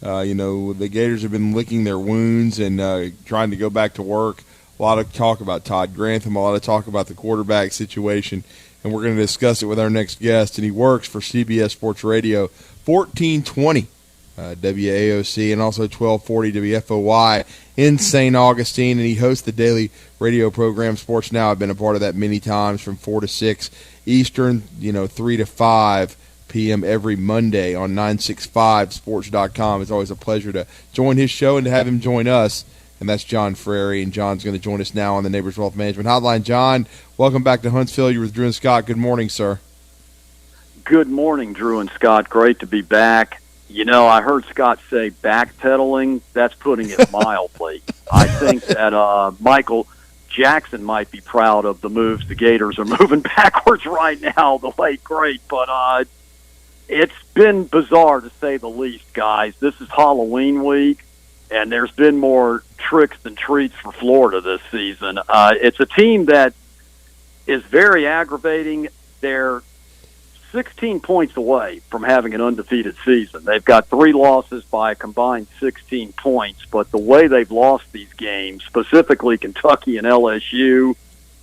the Gators have been licking their wounds and trying to go back to work. A lot of talk about Todd Grantham, a lot of talk about the quarterback situation, and we're going to discuss it with our next guest, and he works for CBS Sports Radio, 1420 WAOC, and also 1240 WFOY in St. Augustine, and he hosts the daily radio program Sports Now. I've been a part of that many times, from 4 to 6 Eastern, 3 to 5 p.m. every Monday on 965sports.com. It's always a pleasure to join his show and to have him join us, and that's John Frary, and John's going to join us now on the Neighbors Wealth Management Hotline. John, welcome back to Huntsville. You're with Drew and Scott. Good morning, sir.
Good morning, Drew and Scott. Great to be back. I heard Scott say backpedaling. That's putting it mildly. I think that Michael Jackson might be proud of the moves the Gators are moving backwards right now, the late great. But it's been bizarre, to say the least, guys. This is Halloween week, and there's been more tricks than treats for Florida this season. It's a team that is very aggravating. They're 16 points away from having an undefeated season. They've got 3 losses by a combined 16 points, but the way they've lost these games, specifically Kentucky and LSU,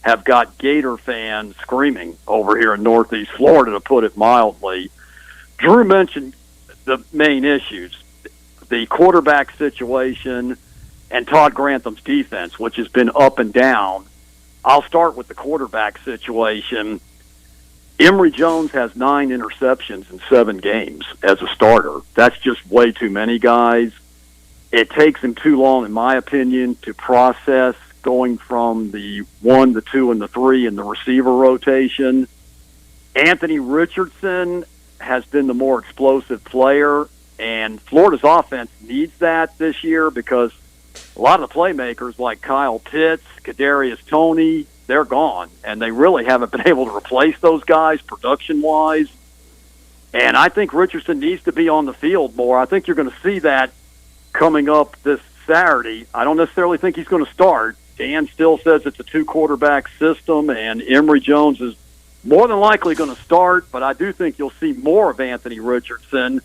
have got Gator fans screaming over here in Northeast Florida, to put it mildly. Drew mentioned the main issues, the quarterback situation and Todd Grantham's defense, which has been up and down. I'll start with the quarterback situation. Emory Jones has 9 interceptions in 7 games as a starter. That's just way too many, guys. It takes him too long, in my opinion, to process going from the 1, the 2, and the 3 in the receiver rotation. Anthony Richardson has been the more explosive player, and Florida's offense needs that this year, because a lot of the playmakers like Kyle Pitts, Kadarius Toney, they're gone, and they really haven't been able to replace those guys production-wise. And I think Richardson needs to be on the field more. I think you're going to see that coming up this Saturday. I don't necessarily think he's going to start. Dan still says it's a 2-quarterback system, and Emory Jones is more than likely going to start, but I do think you'll see more of Anthony Richardson.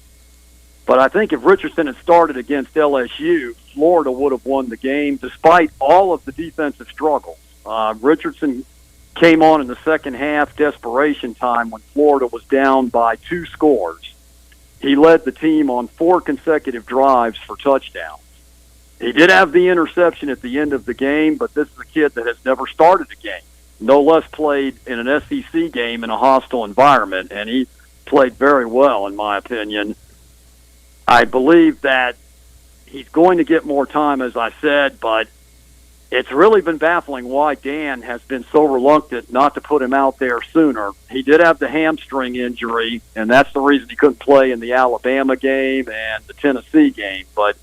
But I think if Richardson had started against LSU, Florida would have won the game, despite all of the defensive struggles. Richardson came on in the second half, desperation time, when Florida was down by 2 scores. He led the team on 4 consecutive drives for touchdowns. He did have the interception at the end of the game, but this is a kid that has never started a game, no less played in an SEC game in a hostile environment, and he played very well, in my opinion. I believe that he's going to get more time, as I said, but it's really been baffling why Dan has been so reluctant not to put him out there sooner. He did have the hamstring injury, and that's the reason he couldn't play in the Alabama game and the Tennessee game. But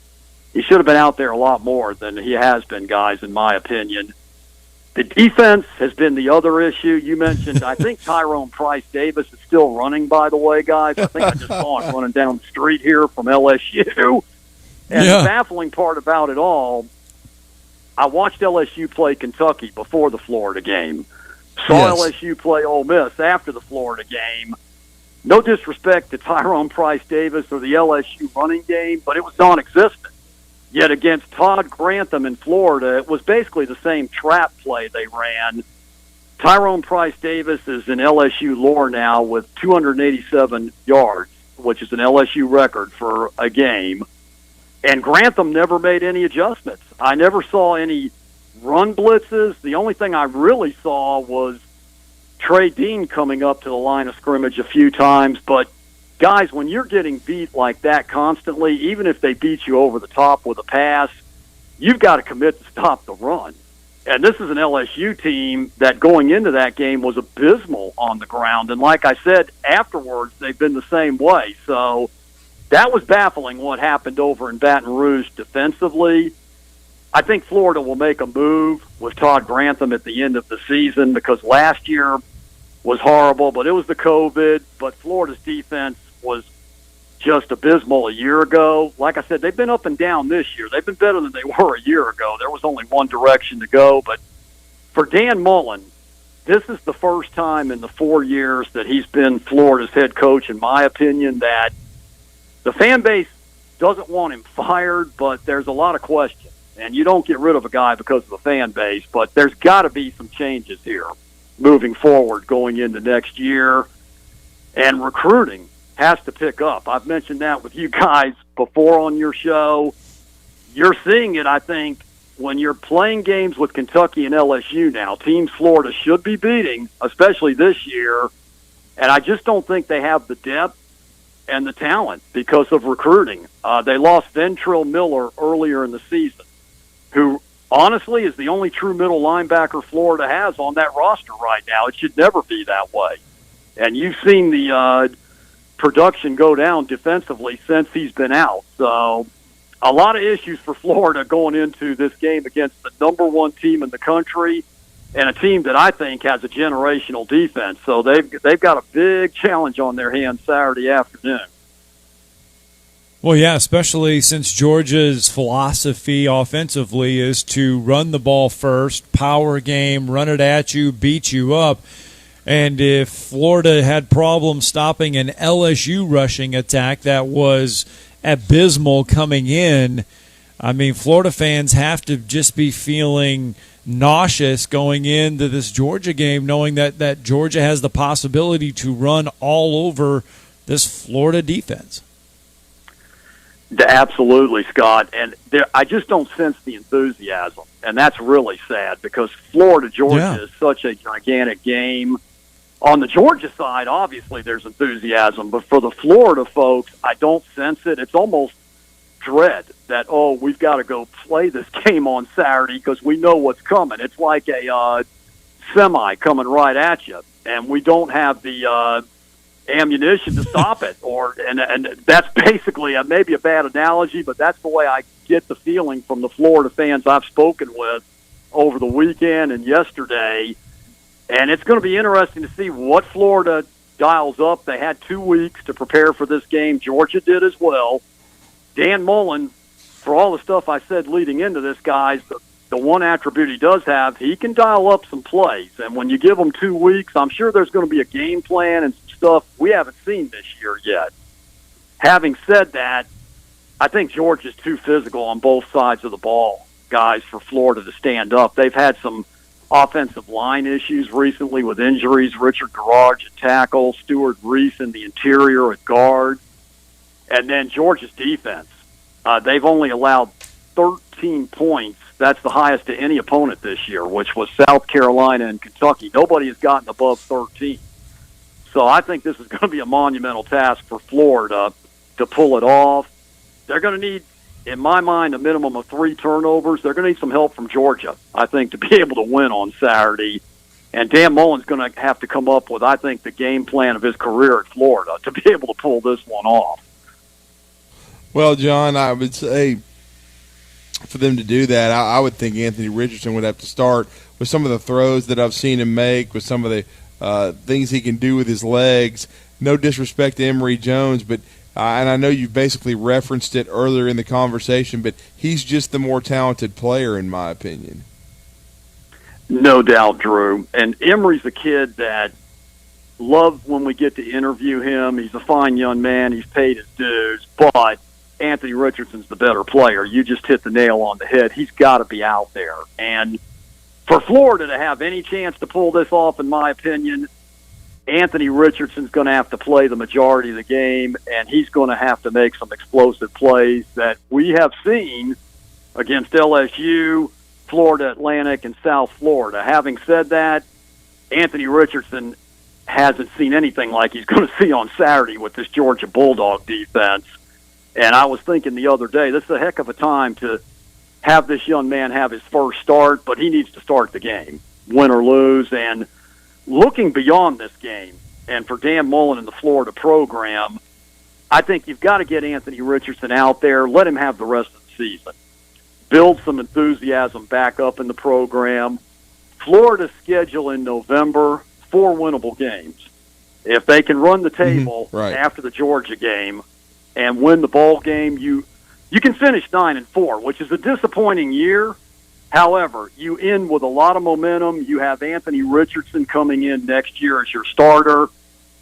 he should have been out there a lot more than he has been, guys, in my opinion. The defense has been the other issue. You mentioned, I think Tyrone Price-Davis is still running, by the way, guys. I think I just saw him running down the street here from LSU. And the baffling part about it all, I watched LSU play Kentucky before the Florida game. Saw LSU play Ole Miss after the Florida game. No disrespect to Tyrone Price-Davis or the LSU running game, but it was non-existent. Yet against Todd Grantham in Florida, it was basically the same trap play they ran. Tyrone Price Davis is in LSU lore now with 287 yards, which is an LSU record for a game. And Grantham never made any adjustments. I never saw any run blitzes. The only thing I really saw was Trey Dean coming up to the line of scrimmage a few times. But, guys, when you're getting beat like that constantly, even if they beat you over the top with a pass, you've got to commit to stop the run. And this is an LSU team that going into that game was abysmal on the ground. And like I said, afterwards, they've been the same way. So that was baffling what happened over in Baton Rouge defensively. I think Florida will make a move with Todd Grantham at the end of the season because last year was horrible, but it was the COVID. But Florida's defense was just abysmal a year ago. Like I said, they've been up and down this year. They've been better than they were a year ago. There was only one direction to go. But for Dan Mullen, this is the first time in the 4 years that he's been Florida's head coach, in my opinion, that the fan base doesn't want him fired, but there's a lot of questions. And you don't get rid of a guy because of the fan base, but there's got to be some changes here moving forward going into next year. And recruiting has to pick up. I've mentioned that with you guys before on your show. You're seeing it, I think, when you're playing games with Kentucky and LSU now. Teams Florida should be beating, especially this year. And I just don't think they have the depth and the talent because of recruiting. They lost Ventrell Miller earlier in the season, who honestly is the only true middle linebacker Florida has on that roster right now. It should never be that way. And you've seen the production go down defensively since he's been out. So a lot of issues for Florida going into this game against the number one team in the country and a team that I think has a generational defense. So they've got a big challenge on their hands Saturday afternoon.
Well, yeah, especially since Georgia's philosophy offensively is to run the ball first, power game, run it at you, beat you up. And if Florida had problems stopping an LSU rushing attack that was abysmal coming in, I mean, Florida fans have to just be feeling nauseous going into this Georgia game, knowing that Georgia has the possibility to run all over this Florida defense.
Absolutely, Scott. And I just don't sense the enthusiasm. And that's really sad because Florida-Georgia is such a gigantic game. On the Georgia side, obviously there's enthusiasm. But for the Florida folks, I don't sense it. It's almost dread that, we've got to go play this game on Saturday because we know what's coming. It's like a semi coming right at you. And we don't have the ammunition to stop it, and that's basically maybe a bad analogy, but that's the way I get the feeling from the Florida fans I've spoken with over the weekend and yesterday. And it's going to be interesting to see what Florida dials up. They had 2 weeks to prepare for this game. Georgia did as well. Dan Mullen, for all the stuff I said leading into this, guys, the one attribute he does have, he can dial up some plays. And when you give him 2 weeks, I'm sure there's going to be a game plan and stuff we haven't seen this year yet. Having said that, I think Georgia's too physical on both sides of the ball, guys, for Florida to stand up. They've had some offensive line issues recently with injuries. Richard Garage at tackle, Stuart Reese in the interior at guard. And then Georgia's defense. They've only allowed 13 points. That's the highest to any opponent this year, which was South Carolina and Kentucky. Nobody has gotten above 13. So I think this is going to be a monumental task for Florida to pull it off. They're going to need, in my mind, a minimum of 3 turnovers. They're going to need some help from Georgia, I think, to be able to win on Saturday. And Dan Mullen's going to have to come up with, I think, the game plan of his career at Florida to be able to pull this one off.
Well, John, I would say for them to do that, I would think Anthony Richardson would have to start with some of the throws that I've seen him make, with some of the things he can do with his legs. No disrespect to Emory Jones, but and I know you've basically referenced it earlier in the conversation, but he's just the more talented player in my opinion.
No doubt, Drew. And Emory's a kid that love when we get to interview him. He's a fine young man. He's paid his dues. But Anthony Richardson's the better player. You just hit the nail on the head. He's got to be out there. And for Florida to have any chance to pull this off, in my opinion, Anthony Richardson's going to have to play the majority of the game, and he's going to have to make some explosive plays that we have seen against LSU, Florida Atlantic, and South Florida. Having said that, Anthony Richardson hasn't seen anything like he's going to see on Saturday with this Georgia Bulldog defense. And I was thinking the other day, this is a heck of a time to have this young man have his first start, but he needs to start the game, win or lose. And looking beyond this game, and for Dan Mullen and the Florida program, I think you've got to get Anthony Richardson out there, let him have the rest of the season, build some enthusiasm back up in the program. Florida's schedule in November, 4 winnable games. If they can run the table after the Georgia game and win the ball game, you can finish 9-4, which is a disappointing year. However, you end with a lot of momentum. You have Anthony Richardson coming in next year as your starter,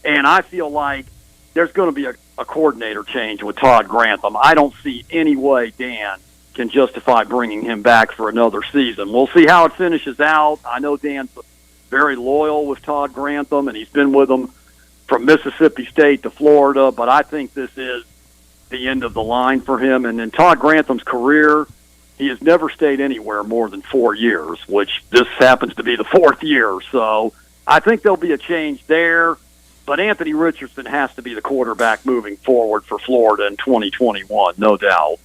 and I feel like there's going to be a coordinator change with Todd Grantham. I don't see any way Dan can justify bringing him back for another season. We'll see how it finishes out. I know Dan's very loyal with Todd Grantham, and he's been with him from Mississippi State to Florida, but I think this is the end of the line for him. And in Todd Grantham's career, he has never stayed anywhere more than 4 years, which this happens to be the 4th year. So I think there'll be a change there, but Anthony Richardson has to be the quarterback moving forward for Florida in 2021, no doubt.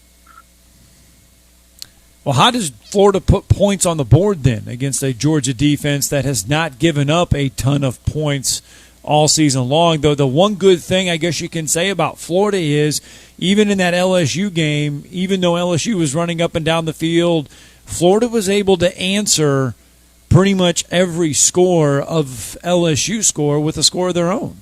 Well, how does Florida put points on the board then against a Georgia defense that has not given up a ton of points all season long? Though the one good thing I guess you can say about Florida is even in that LSU game, even though LSU was running up and down the field, Florida was able to answer pretty much every score of LSU score with a score of their own.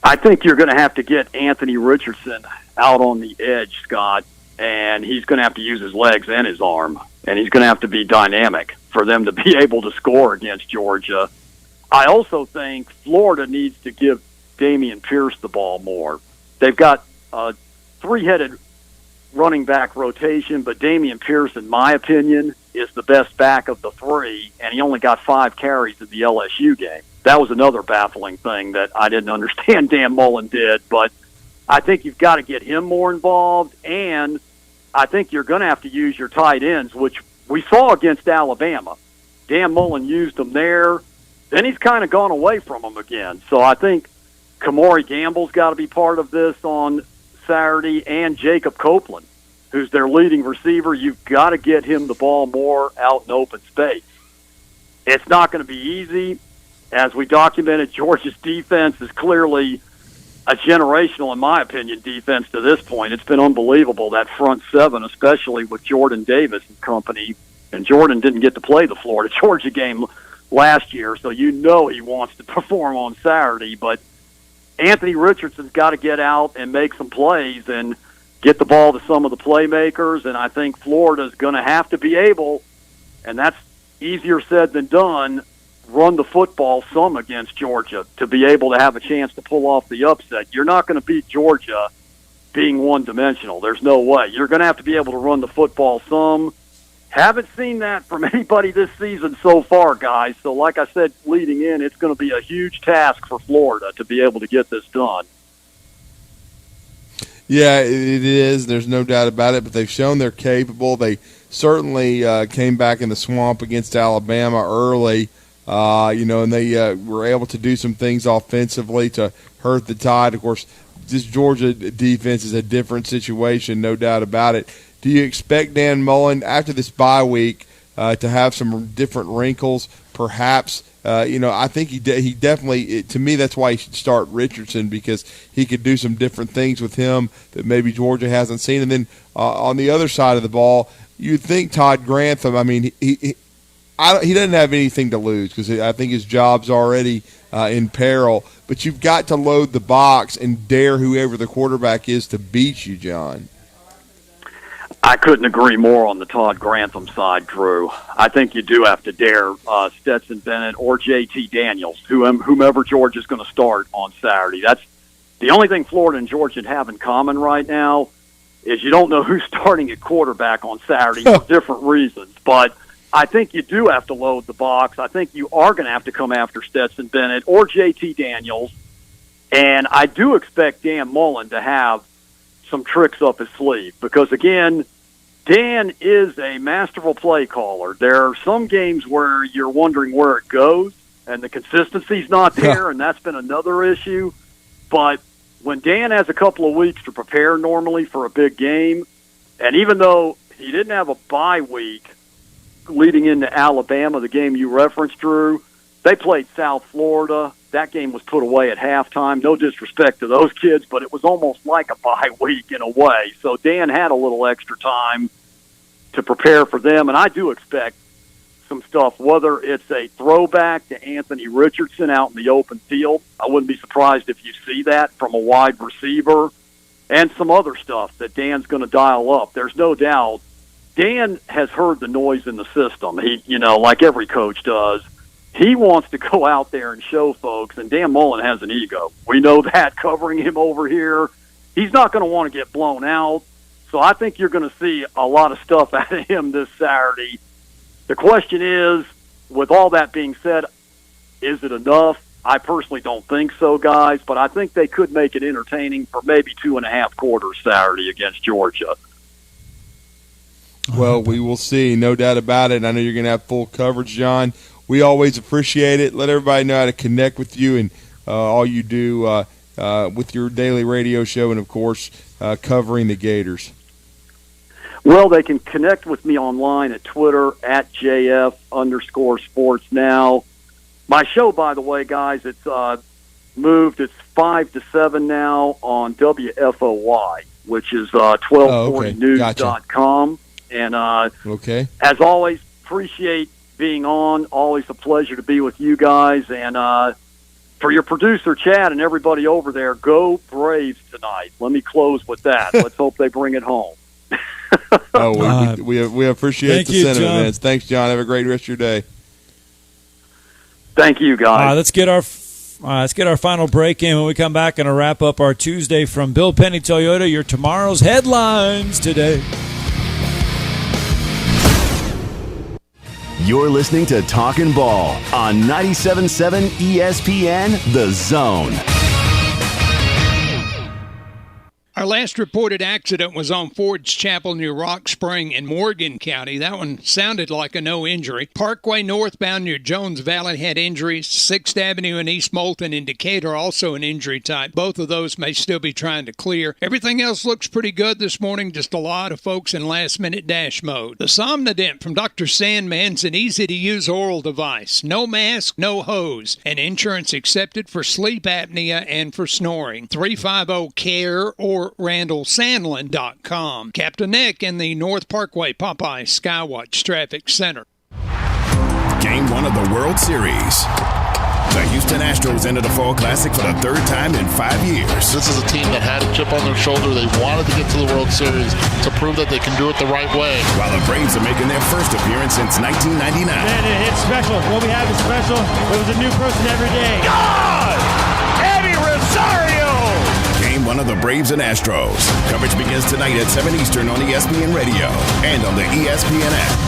I think you're going to have to get Anthony Richardson out on the edge, Scott, and he's going to have to use his legs and his arm, and he's going to have to be dynamic for them to be able to score against Georgia. I also think Florida needs to give Dameon Pierce the ball more. They've got a 3-headed running back rotation, but Dameon Pierce, in my opinion, is the best back of the 3, and he only got 5 carries in the LSU game. That was another baffling thing that I didn't understand Dan Mullen did, but I think you've got to get him more involved, and I think you're going to have to use your tight ends, which we saw against Alabama. Dan Mullen used them there. Then he's kind of gone away from them again. So I think Kamari Gamble's got to be part of this on Saturday, and Jacob Copeland, who's their leading receiver. You've got to get him the ball more out in open space. It's not going to be easy. As we documented, Georgia's defense is clearly a generational, in my opinion, defense to this point. It's been unbelievable, that front 7, especially with Jordan Davis and company. And Jordan didn't get to play the Florida-Georgia game last year, so you know he wants to perform on Saturday. But Anthony Richardson's got to get out and make some plays and get the ball to some of the playmakers, and I think Florida's going to have to be able, and that's easier said than done, run the football some against Georgia to be able to have a chance to pull off the upset. You're not going to beat Georgia being one-dimensional. There's no way. You're going to have to be able to run the football some. Haven't seen that from anybody this season so far, guys. So like I said leading in, it's going to be a huge task for Florida to be able to get this done.
Yeah, it is. There's no doubt about it, but they've shown they're capable. They certainly came back in the swamp against Alabama early, and they were able to do some things offensively to hurt the Tide. Of course, this Georgia defense is a different situation, no doubt about it. Do you expect Dan Mullen, after this bye week, to have some different wrinkles, perhaps? I think he definitely, to me, that's why he should start Richardson, because he could do some different things with him that maybe Georgia hasn't seen. And then on the other side of the ball, you'd think Todd Grantham, I mean, he doesn't have anything to lose because I think his job's already in peril. But you've got to load the box and dare whoever the quarterback is to beat you, John.
I couldn't agree more on the Todd Grantham side, Drew. I think you do have to dare Stetson Bennett or J.T. Daniels, whomever Georgia's going to start on Saturday. The only thing Florida and Georgia have in common right now is you don't know who's starting at quarterback on Saturday for different reasons. But I think you do have to load the box. I think you are going to have to come after Stetson Bennett or JT Daniels. And I do expect Dan Mullen to have some tricks up his sleeve because, again, Dan is a masterful play caller. There are some games where you're wondering where it goes, and the consistency's not there, and that's been another issue. But when Dan has a couple of weeks to prepare normally for a big game, and even though he didn't have a bye week leading into Alabama, the game you referenced, Drew, they played South Florida. That game was put away at halftime. No disrespect to those kids, but it was almost like a bye week in a way. So Dan had a little extra time to prepare for them, and I do expect some stuff, whether it's a throwback to Anthony Richardson out in the open field. I wouldn't be surprised if you see that from a wide receiver, and some other stuff that Dan's going to dial up. There's no doubt Dan has heard the noise in the system. He, like every coach does, he wants to go out there and show folks, and Dan Mullen has an ego. We know that covering him over here. He's not going to want to get blown out. So I think you're going to see a lot of stuff out of him this Saturday. The question is, with all that being said, is it enough? I personally don't think so, guys, but I think they could make it entertaining for maybe 2.5 quarters Saturday against Georgia.
Well, we will see, no doubt about it. I know you're going to have full coverage, John. We always appreciate it. Let everybody know how to connect with you and all you do with your daily radio show and, of course, covering the Gators.
Well, they can connect with me online at Twitter at JF_Sports Now. My show, by the way, guys, it's moved. It's 5 to 7 now on WFOY, which is 1240news.com. And as always, appreciate being on. Always a pleasure to be with you guys. And for your producer, Chad, and everybody over there, go Braves tonight. Let me close with that. Let's hope they bring it home.
We appreciate the sentiment, man. Thanks, John. Have a great rest of your day.
Thank you, guys.
Let's get our final break in. When we come back, and wrap up our Tuesday from Bill Penny Toyota. Your tomorrow's headlines today.
You're listening to Talkin Ball on 97.7 ESPN, The Zone.
Our last reported accident was on Ford's Chapel near Rock Spring in Morgan County. That one sounded like a no injury. Parkway northbound near Jones Valley had injuries. 6th Avenue in East Moulton in Decatur also an injury type. Both of those may still be trying to clear. Everything else looks pretty good this morning. Just a lot of folks in last-minute dash mode. The Somnodent from Dr. Sandman's an easy-to-use oral device. No mask, no hose. And insurance accepted for sleep apnea and for snoring. 350-CARE or RandallSandlin.com. Captain Nick in the North Parkway Popeye Skywatch Traffic Center.
Game 1 of the World Series. The Houston Astros entered the Fall Classic for the 3rd time in 5 years.
This is a team that had a chip on their shoulder. They wanted to get to the World Series to prove that they can do it the right way.
While the Braves are making their first appearance since 1999.
Man, it's special. What we have is special. It was a new person every day.
God! Eddie Rosario! Game 1 of the Braves and Astros. Coverage begins tonight at 7 Eastern on ESPN Radio and on the ESPN app.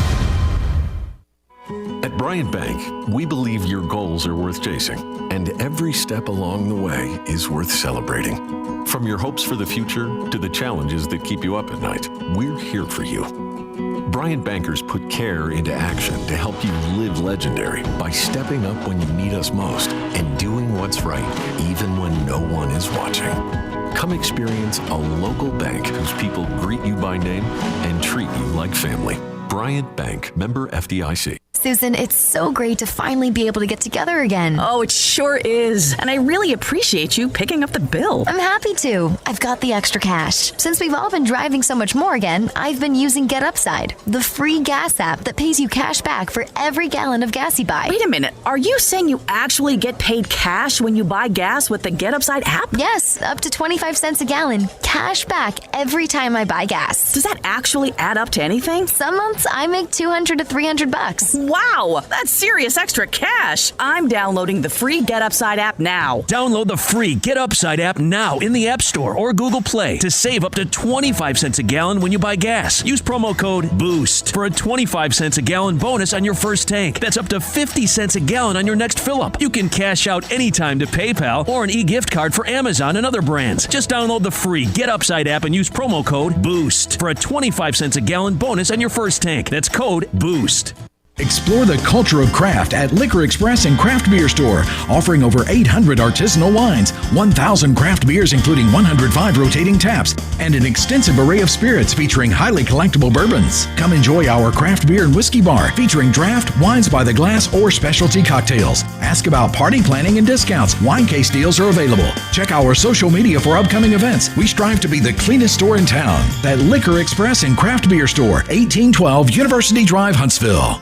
At Bryant Bank, we believe your goals are worth chasing, and every step along the way is worth celebrating. From your hopes for the future to the challenges that keep you up at night, we're here for you. Bryant Bankers put care into action to help you live legendary by stepping up when you need us most and doing what's right, even when no one is watching. Come experience a local bank whose people greet you by name and treat you like family. Bryant Bank, member FDIC.
Susan, it's so great to finally be able to get together again.
Oh, it sure is. And I really appreciate you picking up the bill.
I'm happy to. I've got the extra cash. Since we've all been driving so much more again, I've been using Get Upside, the free gas app that pays you cash back for every gallon of gas you buy.
Wait a minute. Are you saying you actually get paid cash when you buy gas with the Get Upside app?
Yes, up to 25 cents a gallon. Cash back every time I buy gas.
Does that actually add up to anything?
Some months months, I make $200 to $300.
Wow, that's serious extra cash. I'm downloading the free Get Upside app now.
Download the free Get Upside app now in the App Store or Google Play to save up to 25 cents a gallon when you buy gas. Use promo code BOOST for a 25 cents a gallon bonus on your first tank. That's up to 50 cents a gallon on your next fill-up. You can cash out anytime to PayPal or an e-gift card for Amazon and other brands. Just download the free Get Upside app and use promo code BOOST for a 25 cents a gallon bonus on your first tank. That's code BOOST.
Explore the culture of craft at Liquor Express and Craft Beer Store, offering over 800 artisanal wines, 1,000 craft beers including 105 rotating taps, and an extensive array of spirits featuring highly collectible bourbons. Come enjoy our craft beer and whiskey bar featuring draft, wines by the glass, or specialty cocktails. Ask about party planning and discounts. Wine case deals are available. Check our social media for upcoming events. We strive to be the cleanest store in town. That Liquor Express and Craft Beer Store, 1812 University Drive, Huntsville.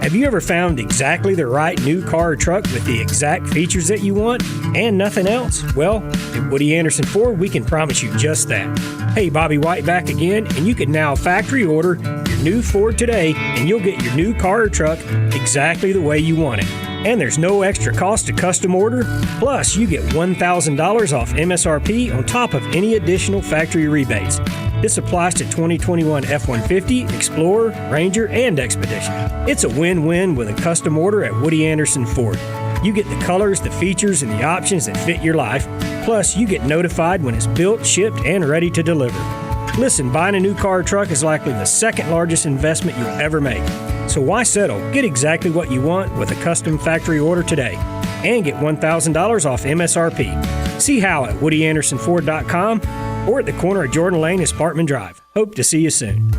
Have you ever found exactly the right new car or truck with the exact features that you want and nothing else? Well, at Woody Anderson Ford, we can promise you just that. Hey, Bobby White back again, and you can now factory order your new Ford today, and you'll get your new car or truck exactly the way you want it. And there's no extra cost to custom order. Plus, you get $1,000 off MSRP on top of any additional factory rebates. This applies to 2021 F-150, Explorer, Ranger, and Expedition. It's a win-win with a custom order at Woody Anderson Ford. You get the colors, the features, and the options that fit your life. Plus, you get notified when it's built, shipped, and ready to deliver. Listen, buying a new car or truck is likely the second largest investment you'll ever make. So why settle? Get exactly what you want with a custom factory order today. And get $1,000 off MSRP. See how at WoodyAndersonFord.com or at the corner of Jordan Lane and Sparkman Drive. Hope to see you soon.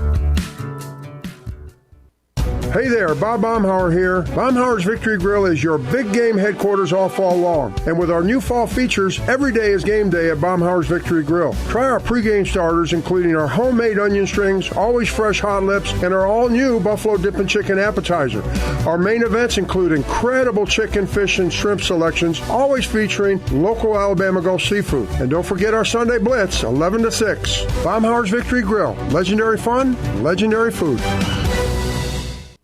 Hey there, Bob Baumhauer here. Baumhauer's Victory Grill is your big game headquarters all fall long. And with our new fall features, every day is game day at Baumhauer's Victory Grill. Try our pregame starters, including our homemade onion strings, always fresh hot lips, and our all-new Buffalo Dippin' Chicken appetizer. Our main events include incredible chicken, fish, and shrimp selections, always featuring local Alabama Gulf seafood. And don't forget our Sunday Blitz, 11 to 6. Baumhauer's Victory Grill. Legendary fun, legendary food.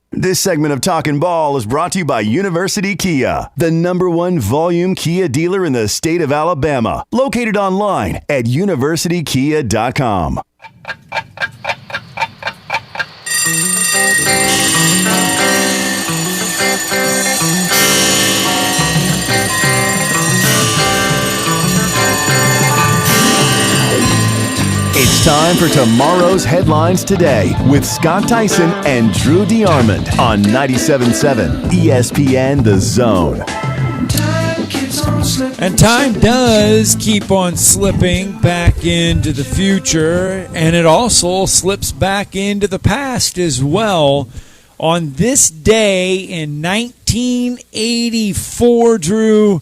This segment of Talkin Ball is brought to you by University Kia, the #1 volume Kia dealer in the state of Alabama. Located online at universitykia.com. It's time for tomorrow's headlines today with Scott Tyson and Drew DeArmond on 97.7 ESPN The Zone.
And time does keep on slipping back into the future, and it also slips back into the past as well. On this day in 1984, Drew,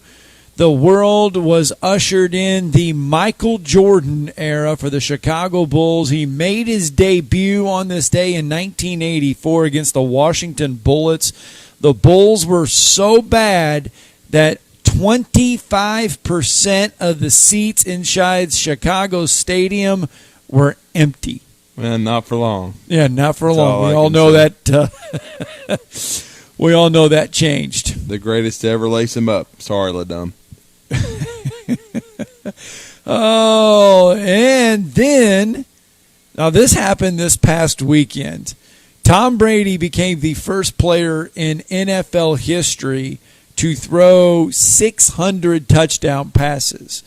the world was ushered in the Michael Jordan era for the Chicago Bulls. He made his debut on this day in 1984 against the Washington Bullets. The Bulls were so bad that 25% of the seats inside Chicago Stadium were empty.
Man, not for long.
Yeah, not for long. We all know that. We all know that changed.
The greatest to ever lace him up. Sorry, LaDum.
Oh, and then, now this happened this past weekend. Tom Brady became the first player in NFL history to throw 600 touchdown passes.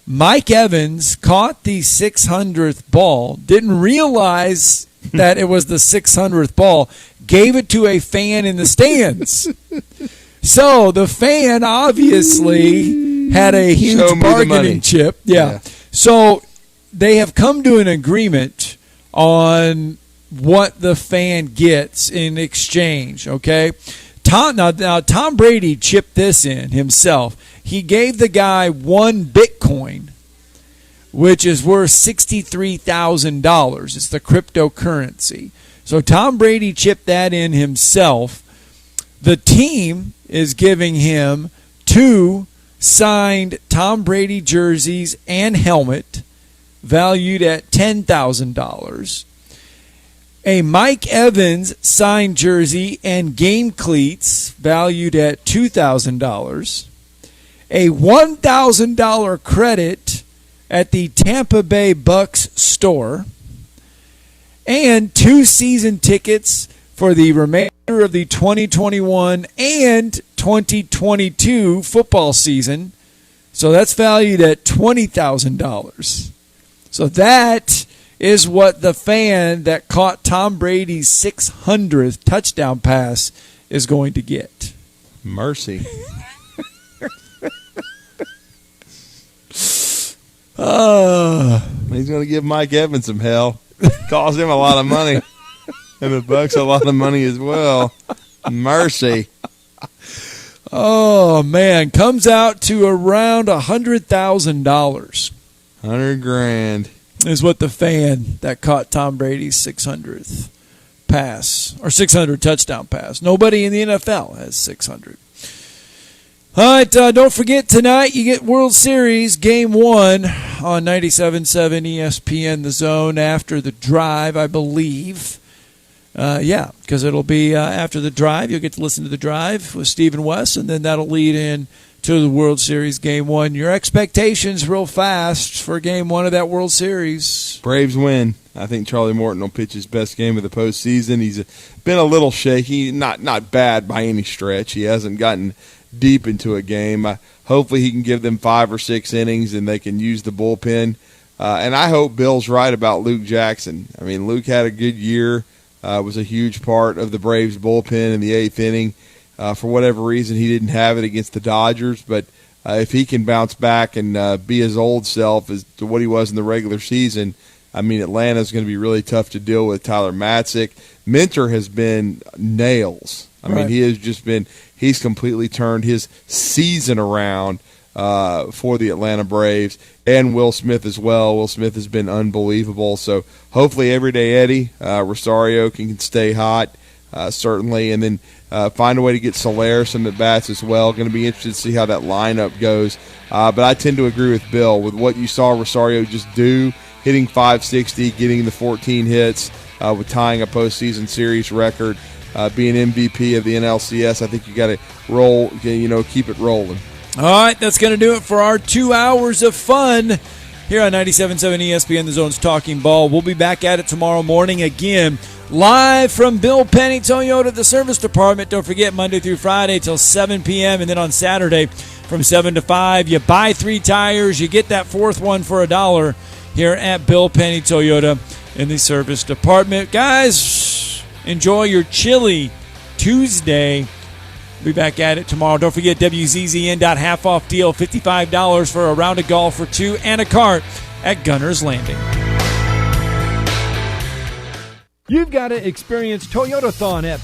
Mike Evans caught the 600th ball, didn't realize that it was the 600th ball, gave it to a fan in the stands. So the fan obviously had a huge bargaining chip. Yeah. So they have come to an agreement on what the fan gets in exchange, okay? Now Tom Brady chipped this in himself. He gave the guy one Bitcoin, which is worth $63,000. It's the cryptocurrency. So Tom Brady chipped that in himself. The team is giving him 2 signed Tom Brady jerseys and helmet valued at $10,000. A Mike Evans signed jersey and game cleats valued at $2,000. A $1,000 credit at the Tampa Bay Bucks store. And 2 season tickets for the remainder of the 2021 and 2022 football season. So that's valued at $20,000. So that is what the fan that caught Tom Brady's 600th touchdown pass is going to get.
Mercy. He's going to give Mike Evans some hell. Cost him a lot of money. And the Bucks a lot of money as well. Mercy.
Oh, man. Comes out to around $100,000.
$100,000
is what the fan that caught Tom Brady's 600th pass, or 600 touchdown pass. Nobody in the NFL has 600. All right, don't forget tonight you get World Series Game 1 on 97.7 ESPN The Zone after the drive, I believe. Because it'll be after the drive. You'll get to listen to the drive with Stephen West, and then that'll lead in to the World Series Game 1. Your expectations real fast for Game 1 of that World Series.
Braves win. I think Charlie Morton will pitch his best game of the postseason. He's been a little shaky, not bad by any stretch. He hasn't gotten deep into a game. Hopefully he can give them 5 or 6 innings and they can use the bullpen. And I hope Bill's right about Luke Jackson. I mean, Luke had a good year, was a huge part of the Braves bullpen in the 8th inning. For whatever reason, he didn't have it against the Dodgers, but if he can bounce back and be his old self as to what he was in the regular season, I mean, Atlanta's going to be really tough to deal with. Tyler Matzik. Minter has been nails. I mean, he has just been – he's completely turned his season around for the Atlanta Braves, and Will Smith as well. Will Smith has been unbelievable. So hopefully Everyday Eddie, Rosario can stay hot, certainly, and then find a way to get Soler some at-bats as well. Going to be interested to see how that lineup goes. But I tend to agree with Bill with what you saw Rosario just do, hitting .560, getting the 14 hits, with tying a postseason series record, being MVP of the NLCS. I think you got to roll, keep it rolling.
All right, that's going to do it for our 2 hours of fun here on 97.7 ESPN The Zone's Talking Ball. We'll be back at it tomorrow morning again, live from Bill Penny Toyota, the service department. Don't forget, Monday through Friday till 7 p.m., and then on Saturday from 7 to 5. You buy 3 tires, you get that 4th one for $1 here at Bill Penny Toyota in the service department. Guys, enjoy your chilly Tuesday. We'll be back at it tomorrow. Don't forget, WZZN.half off deal, $55 for a round of golf for 2 and a cart at Gunner's Landing.
You've got to experience Toyotathon at